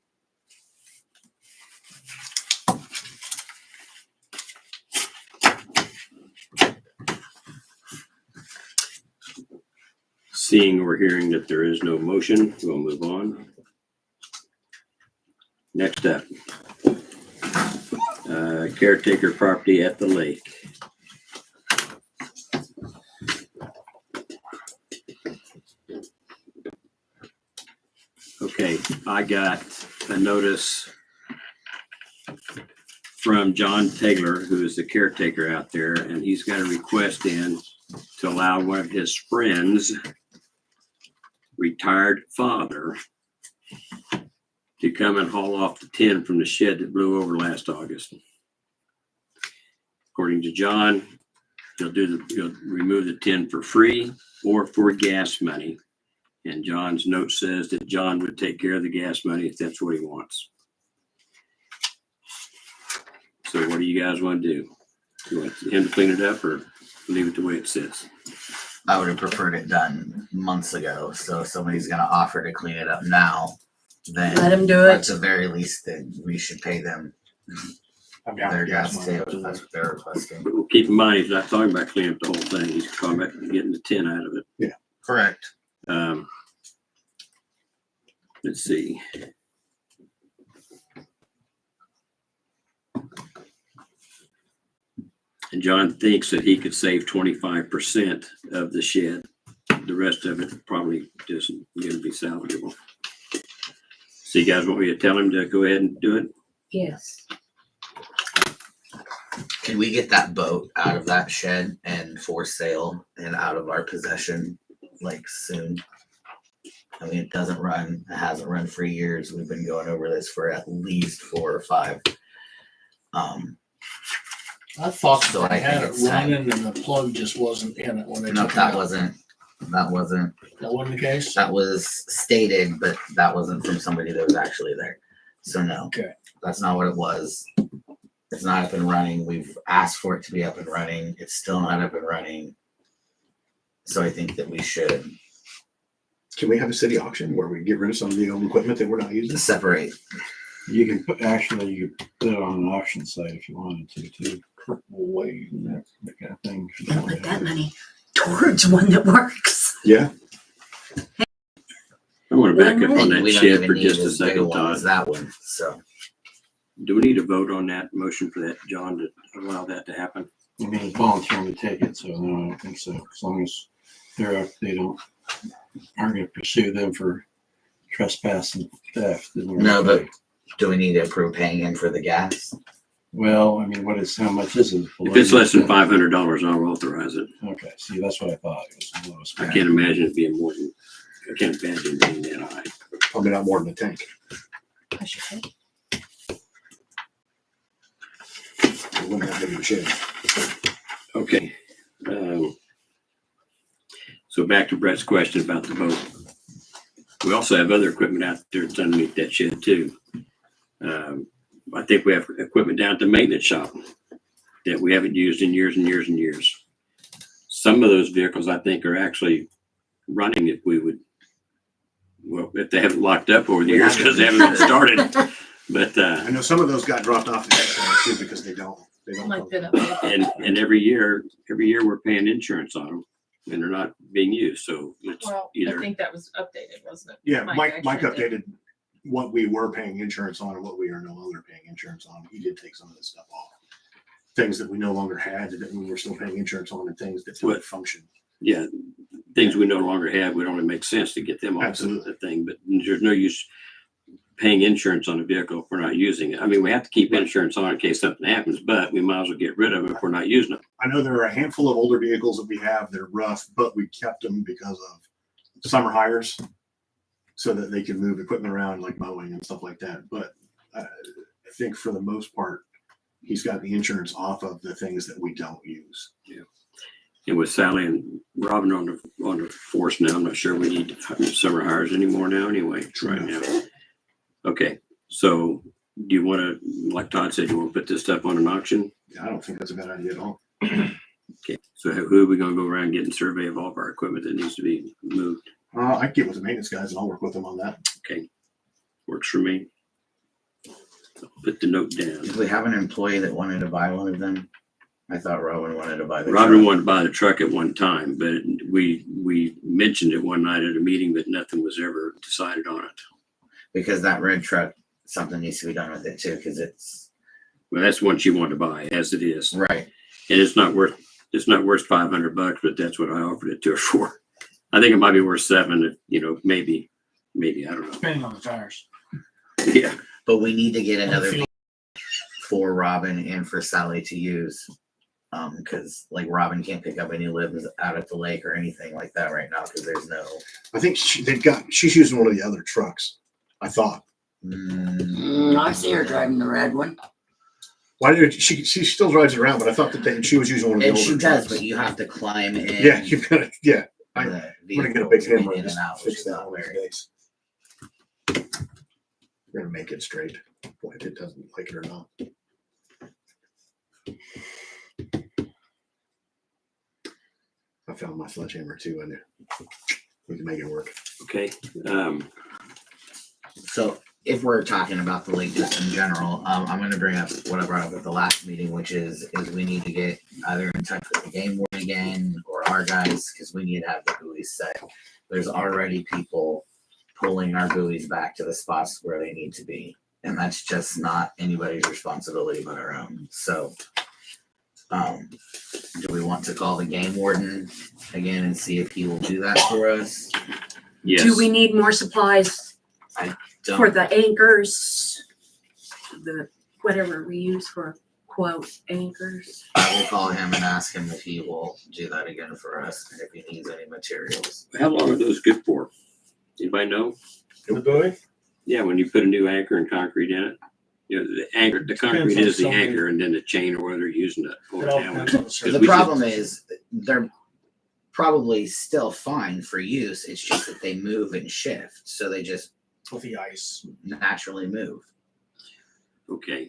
Seeing or hearing that there is no motion, we'll move on. Next up, caretaker property at the lake. Okay, I got a notice from John Taylor, who is the caretaker out there, and he's got a request in to allow one of his friends' retired father to come and haul off the tin from the shed that blew over last August. According to John, he'll remove the tin for free or for gas money. And John's note says that John would take care of the gas money if that's what he wants. So what do you guys want to do? You want him to clean it up or leave it the way it sits? I would have preferred it done months ago. So if somebody's gonna offer to clean it up now, then Let him do at it. the very least, then we should pay them their gas too, if that's what they're requesting. But we'll keep in mind, he's not talking about cleaning up the whole thing. He's talking about getting the tin out of it. Correct. Let's see. And John thinks that he could save 25% of the shed. The rest of it probably isn't going to be salvageable. So you guys want me to tell him to go ahead and do it? Yes. Can we get that boat out of that shed and for sale and out of our possession like soon? I mean, it doesn't run. It hasn't run for years. We've been going over this for at least 4 or 5. I thought So they I had think it it's time. running and the plug just wasn't in it when they No, took it that out. wasn't the case? that was stated, but that wasn't from somebody that was actually there. So no. Okay. That's not what it was. It's not up and running. We've asked for it to be up and running. It's still not up and running. So I think that we should Can we have a city auction where we get rid of some of the old equipment that we're not using? separate. You can put it on an auction site if you wanted to, too. Way, that kind of thing. Gotta put that money towards one that works. Yeah. I want to back up on And that we don't shed even for need just a as big a second, one Todd. as that one. So Do we need to vote on that motion for that, John, to allow that to happen? I mean, it's volunteering to take it, so no, I don't think so. As long as aren't gonna pursue them for trespass and theft. Then we're no, but okay. do we need to approve paying him for the gas? Well, I mean, how much is it? If it's less than $500, I'll authorize it. Okay, see, that's what I thought. It was the lowest. I can't imagine it being more than, I can't imagine it being that high. Probably not more than a tank. I should say. It wouldn't have big of a shed. Okay. So back to Brett's question about the boat. We also have other equipment out there that's underneath that shed too. I think we have equipment down at the maintenance shop that we haven't used in years and years and years. Some of those vehicles I think are actually running if we would, well, if they haven't locked up over the years because they haven't been started. But I know some of those got dropped off the next one too because they don't. Like been updated. and every year we're paying insurance on them and they're not being used. So it's Well, I either, think that was updated, wasn't it? Yeah, Mike actually did. updated what we were paying insurance on and what we are no longer paying insurance on. He did take some of this stuff off. Things that we no longer had that we were still paying insurance on and things that don't function. yeah, things we no longer have, it only makes sense to get them off Absolutely. the thing, but there's no use paying insurance on a vehicle if we're not using it. I mean, we have to keep insurance on in case something happens, but we might as well get rid of it if we're not using them. I know there are a handful of older vehicles that we have that are rough, but we kept them because of summer hires so that they can move equipment around like mowing and stuff like that. But I think for the most part, he's got the insurance off of the things that we don't use. And with Sally and Robin on the force now, I'm not sure we need summer hires anymore now anyway, right now. Okay, so do you want to, like Todd said, you want to put this stuff on an auction? I don't think that's a bad idea at all. Okay, so who are we gonna go around getting a survey of all of our equipment that needs to be moved? I can get with the maintenance guys and I'll work with them on that. Okay, works for me. I'll put the note down. Did we have an employee that wanted to buy one of them? I thought Robin wanted to buy the Robin truck. wanted to buy the truck at one time, but we mentioned it one night at a meeting, but nothing was ever decided on it. Because that red truck, something needs to be done with it too, because it's Well, that's one she wanted to buy, as it is, and right. it's not worth $500, but that's what I offered it to her for. I think it might be worth $7, maybe I don't know. Depending on the tires. Yeah, But we need to get another for Robin and for Sally to use. Because like Robin can't pick up any limbs out at the lake or anything like that right now because there's no. I think she's using one of the other trucks. I thought. I see her driving the red one. Why did she still drives it around? But I thought that she was using one of the And older she does, trucks. but you have to climb in. Yeah, you've got to. Yeah, I'm the gonna get a vehicle big to get hammer in and just out, which fix is that not one of very- these days. We're gonna make it straight, if it doesn't like it or not. I found my sledgehammer too, and we can make it work. okay. So if we're talking about the lake just in general, I'm gonna bring up what I brought up at the last meeting, which is we need to get either in touch with the game warden again or our guys, because we need to have the buoys set. There's already people pulling our buoys back to the spots where they need to be. And that's just not anybody's responsibility but our own. So do we want to call the game warden again and see if he will do that for us? Yes. Do we need more supplies for Don't, the anchors? The, whatever we use for quote anchors? I will call him and ask him if he will do that again for us and if he needs any materials. How long are those good for? Anybody know? The buoy? Yeah, when you put a new anchor and concrete in it. The concrete on is the so many- anchor, and then the chain or whether you're using it. It all depends on the surface. The problem is they're probably still fine for use. It's just that they move and shift. So they just With the ice. naturally move. Okay.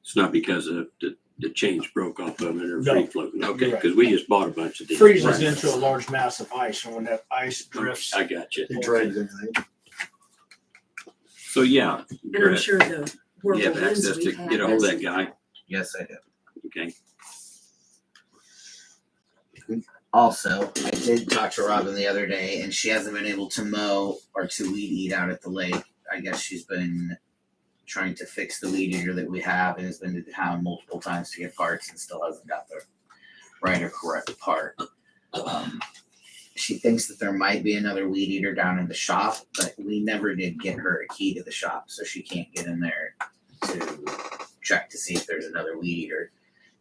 It's not because of the chains broke off of it or No, free floating. Okay, you're right. because we just bought a bunch of these. Freezes Right. into a large mass of ice, and when that ice drifts. I got you. It drags everything. So yeah, And I'm Brett, sure the you have whirlwinds access to we've had. get a hold of that guy. Yes, I do. Okay. Also, I did talk to Robin the other day, and she hasn't been able to mow or to weed eat out at the lake. I guess she's been trying to fix the weed eater that we have and has been to town multiple times to get parts and still hasn't got the right or correct part. She thinks that there might be another weed eater down in the shop, but we never did get her a key to the shop, so she can't get in there to check to see if there's another weed eater.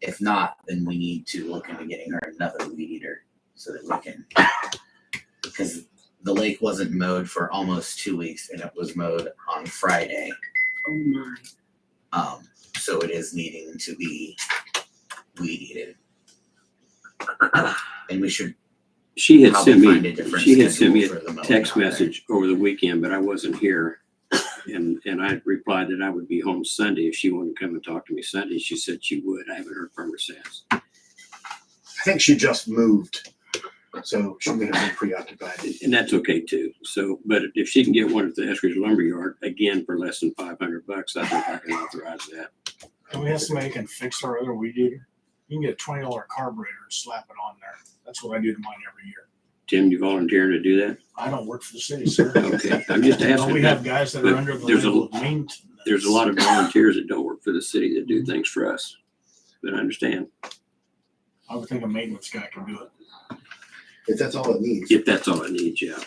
If not, then we need to look into getting her another weed eater so that we can, because the lake wasn't mowed for almost 2 weeks and it was mowed on Friday. Oh my. So it is needing to be weed eated. And we should She had probably sent find me, a different she had sent me schedule for the a mowing text out there. message over the weekend, but I wasn't here. And I replied that I would be home Sunday if she wanted to come and talk to me Sunday. She said she would. I haven't heard from her since. I think she just moved, so she may have been preoccupied. And that's okay too. So, but if she can get one at the Eskridge Lumberyard, again, for less than $500, I think I can authorize that. And we have somebody who can fix our other weed eater. You can get a $20 carburetor and slap it on there. That's what I do to mine every year. Tim, you volunteering to do that? I don't work for the city, sir. Okay, I'm just But asking. we have guys that but are under the there's a- label of maintenance. There's a lot of volunteers that don't work for the city that do things for us. But I understand I would think a maintenance guy can do it. If that's all it needs. if that's all it needs, yeah.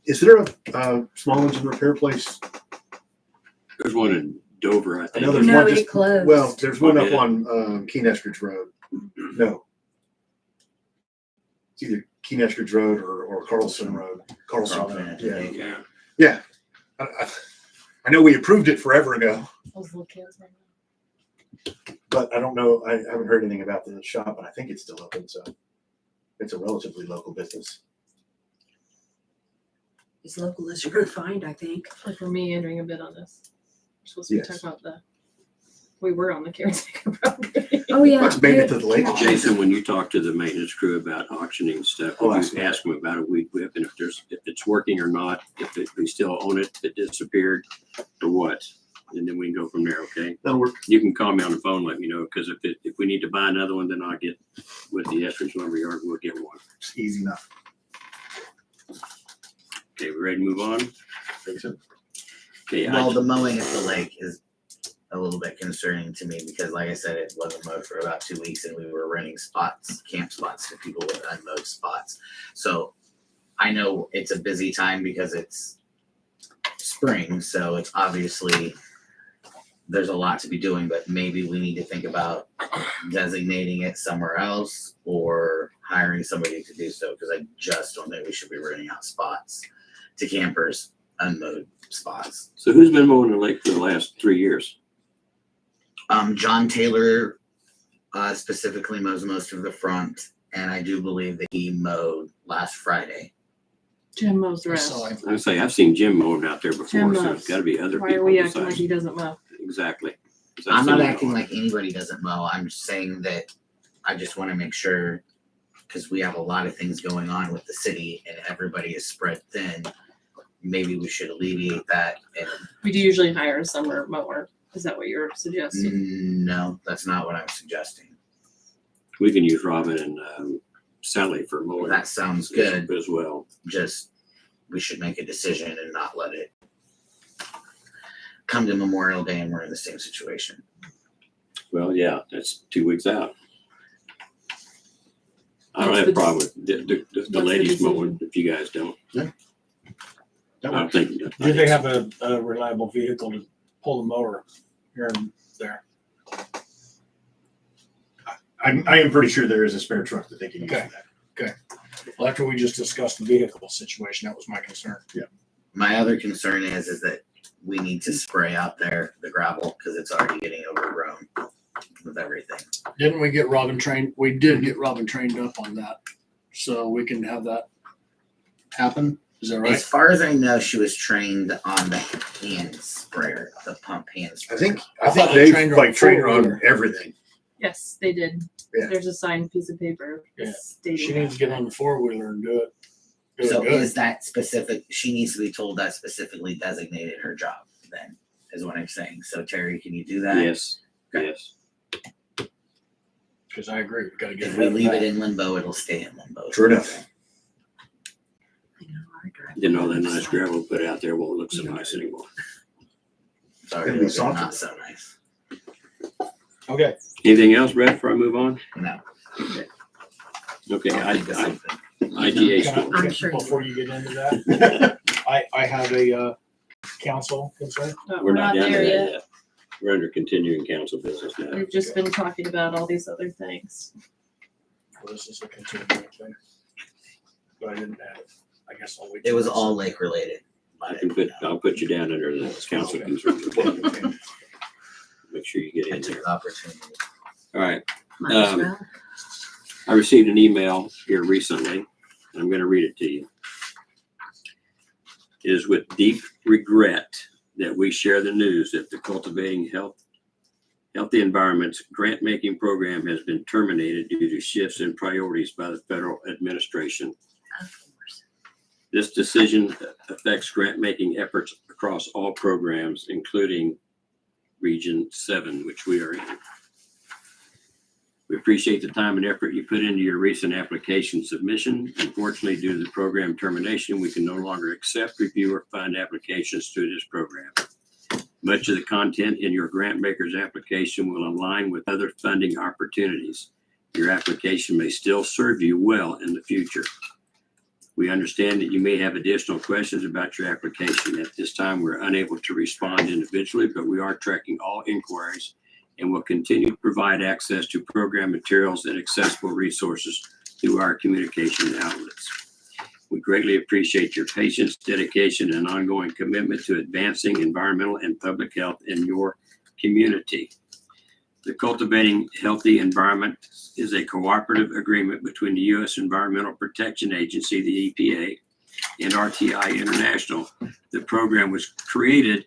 Is there a small engine repair place? There's one in Dover, I I know think. there's No, one it just, closed. well, there's one Oh, up yeah. on Keen Eskridge Road. No. It's either Keen Eskridge Road or Carlson Road. Carlson Road, yeah. Yeah. Yeah. I know we approved it forever ago, Those little kids right now. but I don't know. I haven't heard anything about the shop, but I think it's still open. So it's a relatively local business. As local as you're gonna find, I think. Like for me entering a bid on this. We're supposed to be Yes. talking about we were on the caretaker property. Oh, yeah. Let's make it to the lake. Jason, when you talk to the maintenance crew about auctioning stuff, I'll would ask you them. ask them about a weed whip and if it's working or not, if we still own it, if it disappeared, or what? And then we can go from there, okay? That'll work. You can call me on the phone, let me know, because if we need to buy another one, then I'll get with the Eskridge Lumberyard, we'll get one. It's easy enough. Okay, we ready to move on? Think so. Okay, Well, the mowing at the lake is a little bit concerning to me because like I said, it wasn't mowed for about 2 weeks and we were renting spots, camp spots to people with unmowed spots. So I know it's a busy time because it's spring, so it's obviously there's a lot to be doing, but maybe we need to think about designating it somewhere else or hiring somebody to do so because I just don't think we should be renting out spots to campers, unmowed spots. So who's been mowing the lake for the last 3 years? John Taylor specifically mows most of the front, and I do believe that he mowed last Friday. Jim mows the I rest. saw him. I say, I've seen Jim mowing out there before, Jim so mows. it's gotta be other Why people are we acting like besides. he doesn't mow? Exactly. 'Cause I've I'm seen not him acting mow. like anybody doesn't mow. I'm just saying that I just want to make sure because we have a lot of things going on with the city and everybody is spread thin. Maybe we should alleviate that. And We do usually hire a summer mower. Is that what you're suggesting? no, that's not what I'm suggesting. We can use Robin and Sally for mowing. That sounds good. As well. Just we should make a decision and not let it come to Memorial Day and we're in the same situation. Well, yeah, that's 2 weeks out. I don't What's have the a problem with the the ladies decision? mowing if you guys don't. That I'm works. thinking. Do they have a reliable vehicle to pull the mower here and there? I am pretty sure there is a spare truck that they can use for that. Okay. Well, after we just discussed the vehicle situation, that was my concern. Yeah. My other concern is that we need to spray out there the gravel because it's already getting overgrown with everything. Didn't we get Robin trained? We did get Robin trained up on that. So we can have that happen. Is that right? As far as I know, she was trained on the hand sprayer, the pump hand sprayer. I think thought they they trained her like on trained her on four-wheeler. everything. Yes, they did. Yeah. There's a signed piece of paper Yeah. stating She that. needs to get on the 4-wheeler and do it. Do So it good. is that specific? She needs to be told that specifically designated her job. Then is what I'm saying. So Terry, can you do that? Yes, yes. Because I agree. We gotta get If rid we of leave that. it in limbo, it'll stay in limbo. True enough. I know, our drive- Didn't know that nice gravel we put out there won't look so nice anymore. Sorry, It'll be it's softer. not so nice. Okay. Anything else, Brett, before I move on? No. Okay, I'll think of something. IGA Can school. I'm sure you Before you get into that, I have a council concern. But We're not down to there that yet. We're under continuing council business now. We've just been talking about all these other things. Well, this is a continuing thing. But I didn't add it. I guess I'll wait. It till was next all time. lake related. I'll put you down under the council concerns. Make sure you get I in took there. the opportunity. All right. Might as Um, well. I received an email here recently, and I'm going to read it to you. It is with deep regret that we share the news that the Cultivating Healthy Environments grant-making program has been terminated due to shifts in priorities by the federal administration. Of course. This decision affects grant-making efforts across all programs, including Region 7, which we are in. We appreciate the time and effort you put into your recent application submission. Unfortunately, due to the program termination, we can no longer accept, review, or fund applications through this program. Much of the content in your grant maker's application will align with other funding opportunities. Your application may still serve you well in the future. We understand that you may have additional questions about your application. At this time, we're unable to respond individually, but we are tracking all inquiries and will continue to provide access to program materials and accessible resources through our communication outlets. We greatly appreciate your patience, dedication, and ongoing commitment to advancing environmental and public health in your community. The Cultivating Healthy Environment is a cooperative agreement between the U.S. Environmental Protection Agency, the EPA, and RTI International. The program was created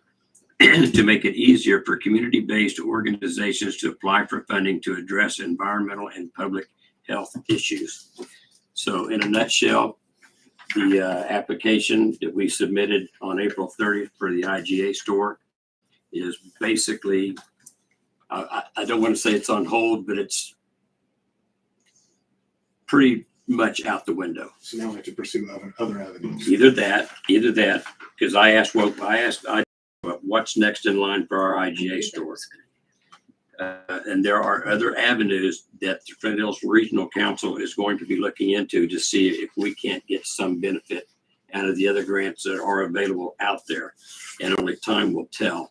to make it easier for community-based organizations to apply for funding to address environmental and public health issues. So in a nutshell, the application that we submitted on April 30th for the IGA store is basically, I don't want to say it's on hold, but it's pretty much out the window. So now we have to pursue other avenues. Either that, because I asked what's next in line for our IGA store. And there are other avenues that the Flint Hills Regional Council is going to be looking into to see if we can't get some benefit out of the other grants that are available out there. And only time will tell.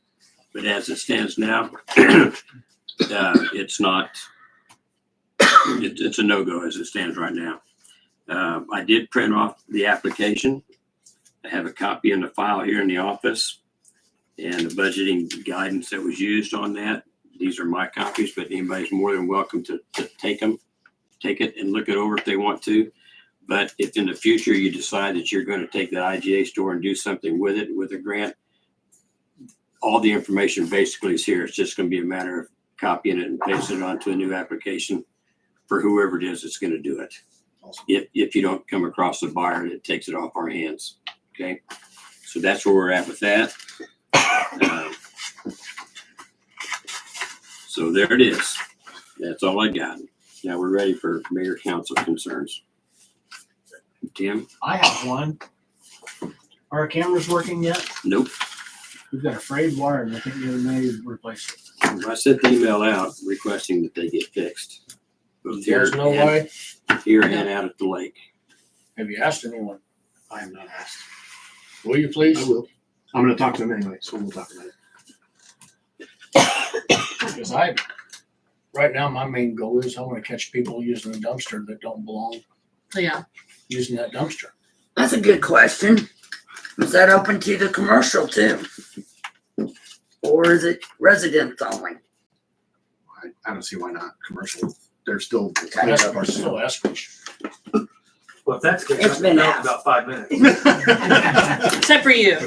But as it stands now, it's not, it's a no-go as it stands right now. I did print off the application. I have a copy in the file here in the office and the budgeting guidance that was used on that. These are my copies, but anybody's more than welcome to take it and look it over if they want to. But if in the future you decide that you're going to take that IGA store and do something with it, with a grant, all the information basically is here. It's just going to be a matter of copying it and pasting it onto a new application for whoever it is that's going to do it. Awesome. If you don't come across a buyer that takes it off our hands. Okay. So that's where we're at with that. So there it is. That's all I got. Now we're ready for mayor council concerns. Tim? I have one. Are our cameras working yet? Nope. We've got a frayed wire and I think you may replace it. I sent the email out requesting that they get fixed. Both here There's no and- way. Here and out at the lake. Have you asked anyone? I am not asked. Will you please? I will. I'm going to talk to him anyway, so we'll talk about it. Because right now, my main goal is I want to catch people using a dumpster that don't belong Yeah. using that dumpster. That's a good question. Is that open to the commercial too? Or is it residents only? I don't see why not. Commercial, they're still. That's still Eskridge. Well, if that's good, It's been that's asked. about 5 minutes. Except for you.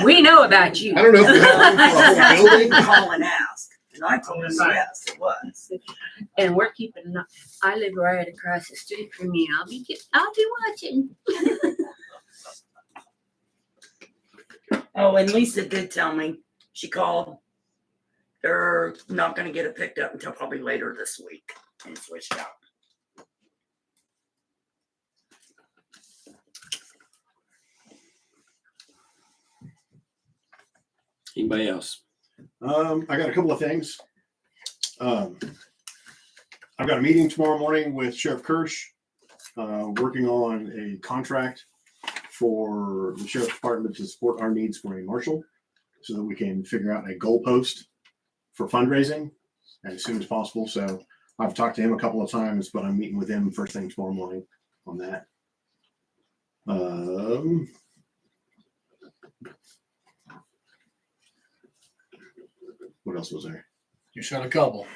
We know about you. I don't know if we have one for a whole building. Call and ask. And I told him yes, it was. And we're keeping, I live right across the street from you. I'll be watching. Oh, and Lisa did tell me, she called. They're not gonna get it picked up until probably later this week and switched out. Anybody else? I got a couple of things. I've got a meeting tomorrow morning with Sheriff Kirsch, working on a contract for the sheriff's department to support our needs for a marshal so that we can figure out a goalpost for fundraising as soon as possible. So I've talked to him a couple of times, but I'm meeting with him first thing tomorrow morning on that. What else was there? You said a couple.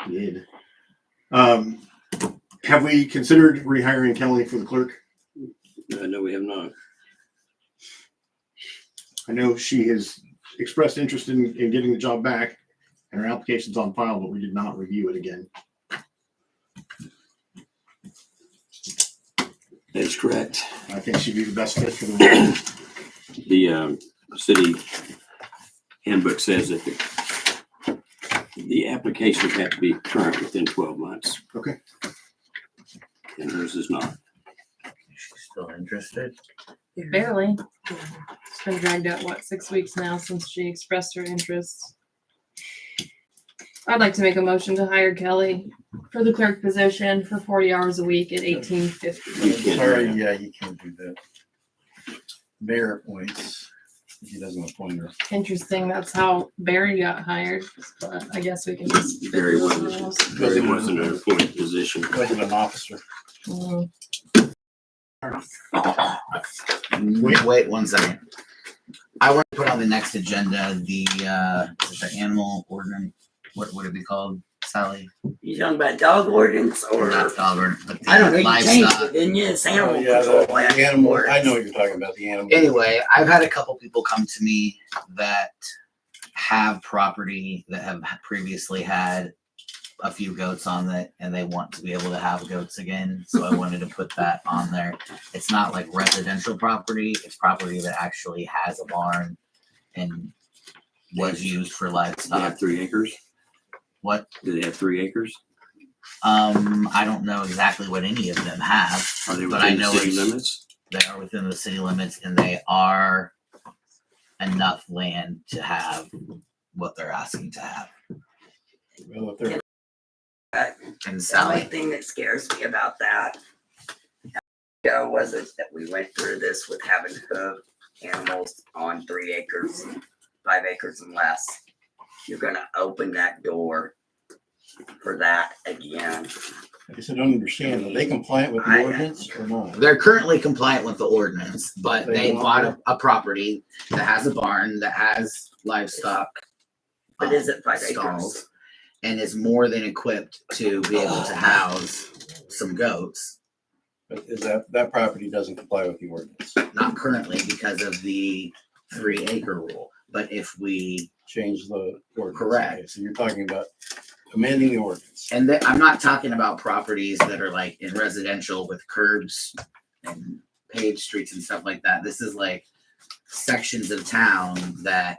Did. Have we considered rehiring Kelly for the clerk? No, we have not. I know she has expressed interest in getting the job back, and her application's on file, but we did not review it again. That's correct. I think she'd be the best fit for the role. The city handbook says that the applications have to be current within 12 months. Okay. And hers is not. She's still interested. Barely. It's been dragged out, 6 weeks now since she expressed her interest. I'd like to make a motion to hire Kelly for the clerk position for 40 hours a week at $18.50. You can't do Sorry, that. yeah, you can't do that. Mayor appoints, he doesn't appoint her. Interesting, that's how Barry got hired, but I guess we can just. Barry wasn't an appointed position. Wasn't an officer. Mm. Wait 1 second. I want to put on the next agenda the animal ordinance. What would it be called, Sally? You talking about dog ordinance or? Not dog ordinance, but the I don't know, you changed livestock. it, didn't you? It's animal Oh, yeah, control. the animal, I know what you're talking about, the animal. Anyway, I've had a couple people come to me that have property that have previously had a few goats on it and they want to be able to have goats again. So I wanted to put that on there. It's not like residential property. It's property that actually has a barn and was used for They livestock. have 3 acres. What? Do they have 3 acres? I don't know exactly what any of them have. Are they But I within the know city it's- limits? They are within the city limits and they are enough land to have what they're asking to have. Well, if they're And The only Sally, thing that scares me about that was it that we went through this with having hooved animals on 3 acres, 5 acres and less. You're gonna open that door for that again. I guess I don't understand, are they compliant with the ordinance or not? they're currently compliant with the ordinance, but They they want bought a property that has a barn, that has livestock. But is it 5 acres? stalls, and is more than equipped to be able to house some goats. But is that property doesn't comply with the ordinance? Not currently because of the 3 acre rule, but if we, Change the ordinance. Correct. Okay, so you're talking about amending the ordinance. and I'm not talking about properties that are like in residential with curbs and paved streets and stuff like that. This is like sections of town that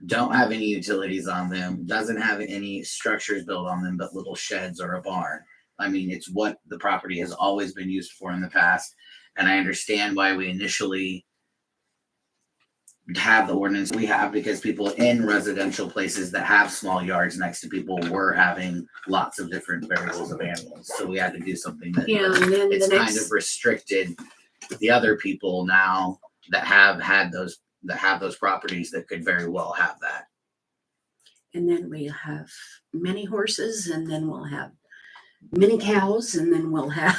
don't have any utilities on them, doesn't have any structures built on them, but little sheds or a barn. I mean, it's what the property has always been used for in the past. And I understand why we initially have the ordinance we have, because people in residential places that have small yards next to people were having lots of different variables of animals. So we had to do something that Yeah, and then it's the kind next, of restricted the other people now that have had those, that have those properties that could very well have that. and then we have many horses, and then we'll have many cows, and then we'll have,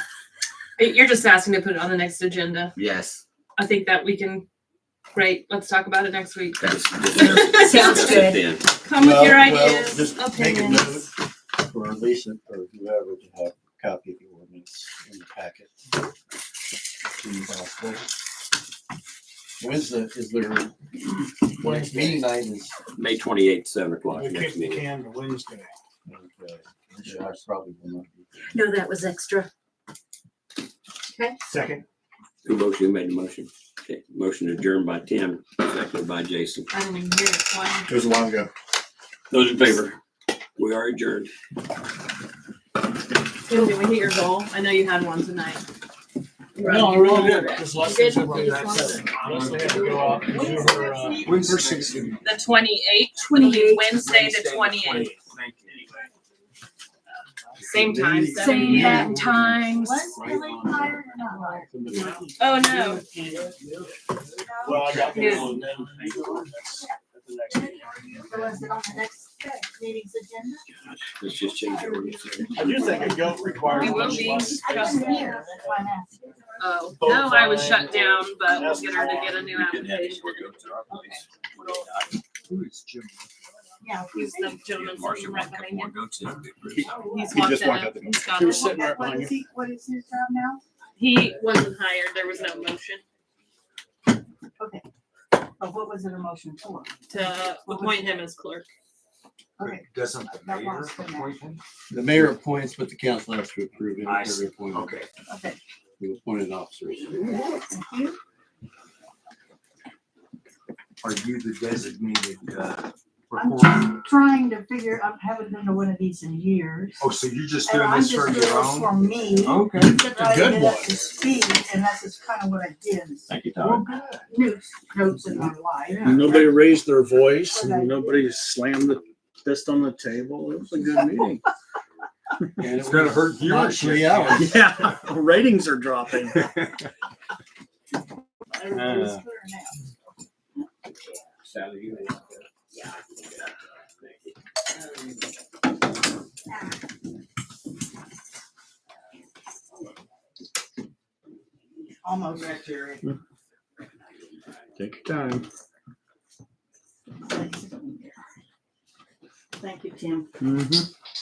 You're just asking to put it on the next agenda. Yes. I think that we can, great, let's talk about it next week. That's Sounds good. Then. Come with your Well, ideas, just make a note opinions. for Lisa or whoever to have a copy of the ordinance in the packet. Is there, next meeting night is, May 28th, 7 o'clock. We Next kicked the meeting. can to Wednesday. okay, yeah, I probably will not be. no, that was extra. Second. Who made the motion? Okay, motion adjourned by Tim, seconded by Jason. I didn't even hear it. Why? It was a while ago. Those in favor? We are adjourned. Tim, did we hit your goal? I know you had one tonight. No, I really did. Just You Leslie did? said we had Leslie had to go out and do her, When's her season? The 28th, Wednesday the 28th. Thank you. Same time, Same seven. times. Oh, no. well, I got Yeah. one then. At the next meeting. Was it on the next meeting's agenda? Let's just change our ordinance. I do think a goat requires We will much be. less. I wasn't here, that's why I'm asking. Oh, no, I was shut down, but we'll get her to get a new application. Yeah. He's the gentleman sitting right behind him. He's He walked just walked out. out the door. He's gone. He was sitting right What behind is you. he, what is his job now? He wasn't hired. There was no motion Okay. But what was it a motion for? to appoint him as clerk. Okay. Doesn't the That mayor was for now. appoint him? The mayor appoints, but the council has to approve I every see. appointment. Okay. Okay. The appointed officers. Thank you. Are you the designated, I'm reporter? just trying to figure, I haven't been to one of these in years. Oh, so you're just And doing I'm this just for doing your this own? for me. Okay. To Picked a try to good get one. up to speed, and that's just kind of what I did. Thank you, Well, Todd. good. New notes in my life. Nobody raised their voice and nobody slammed the fist on the table. It was a good meeting. And It's gonna hurt not viewership. 3 hours. Yeah, ratings are dropping. Everybody's clear now. Sally, you Yeah. Almost. Take your time. Thank you, Tim. Mm-hmm.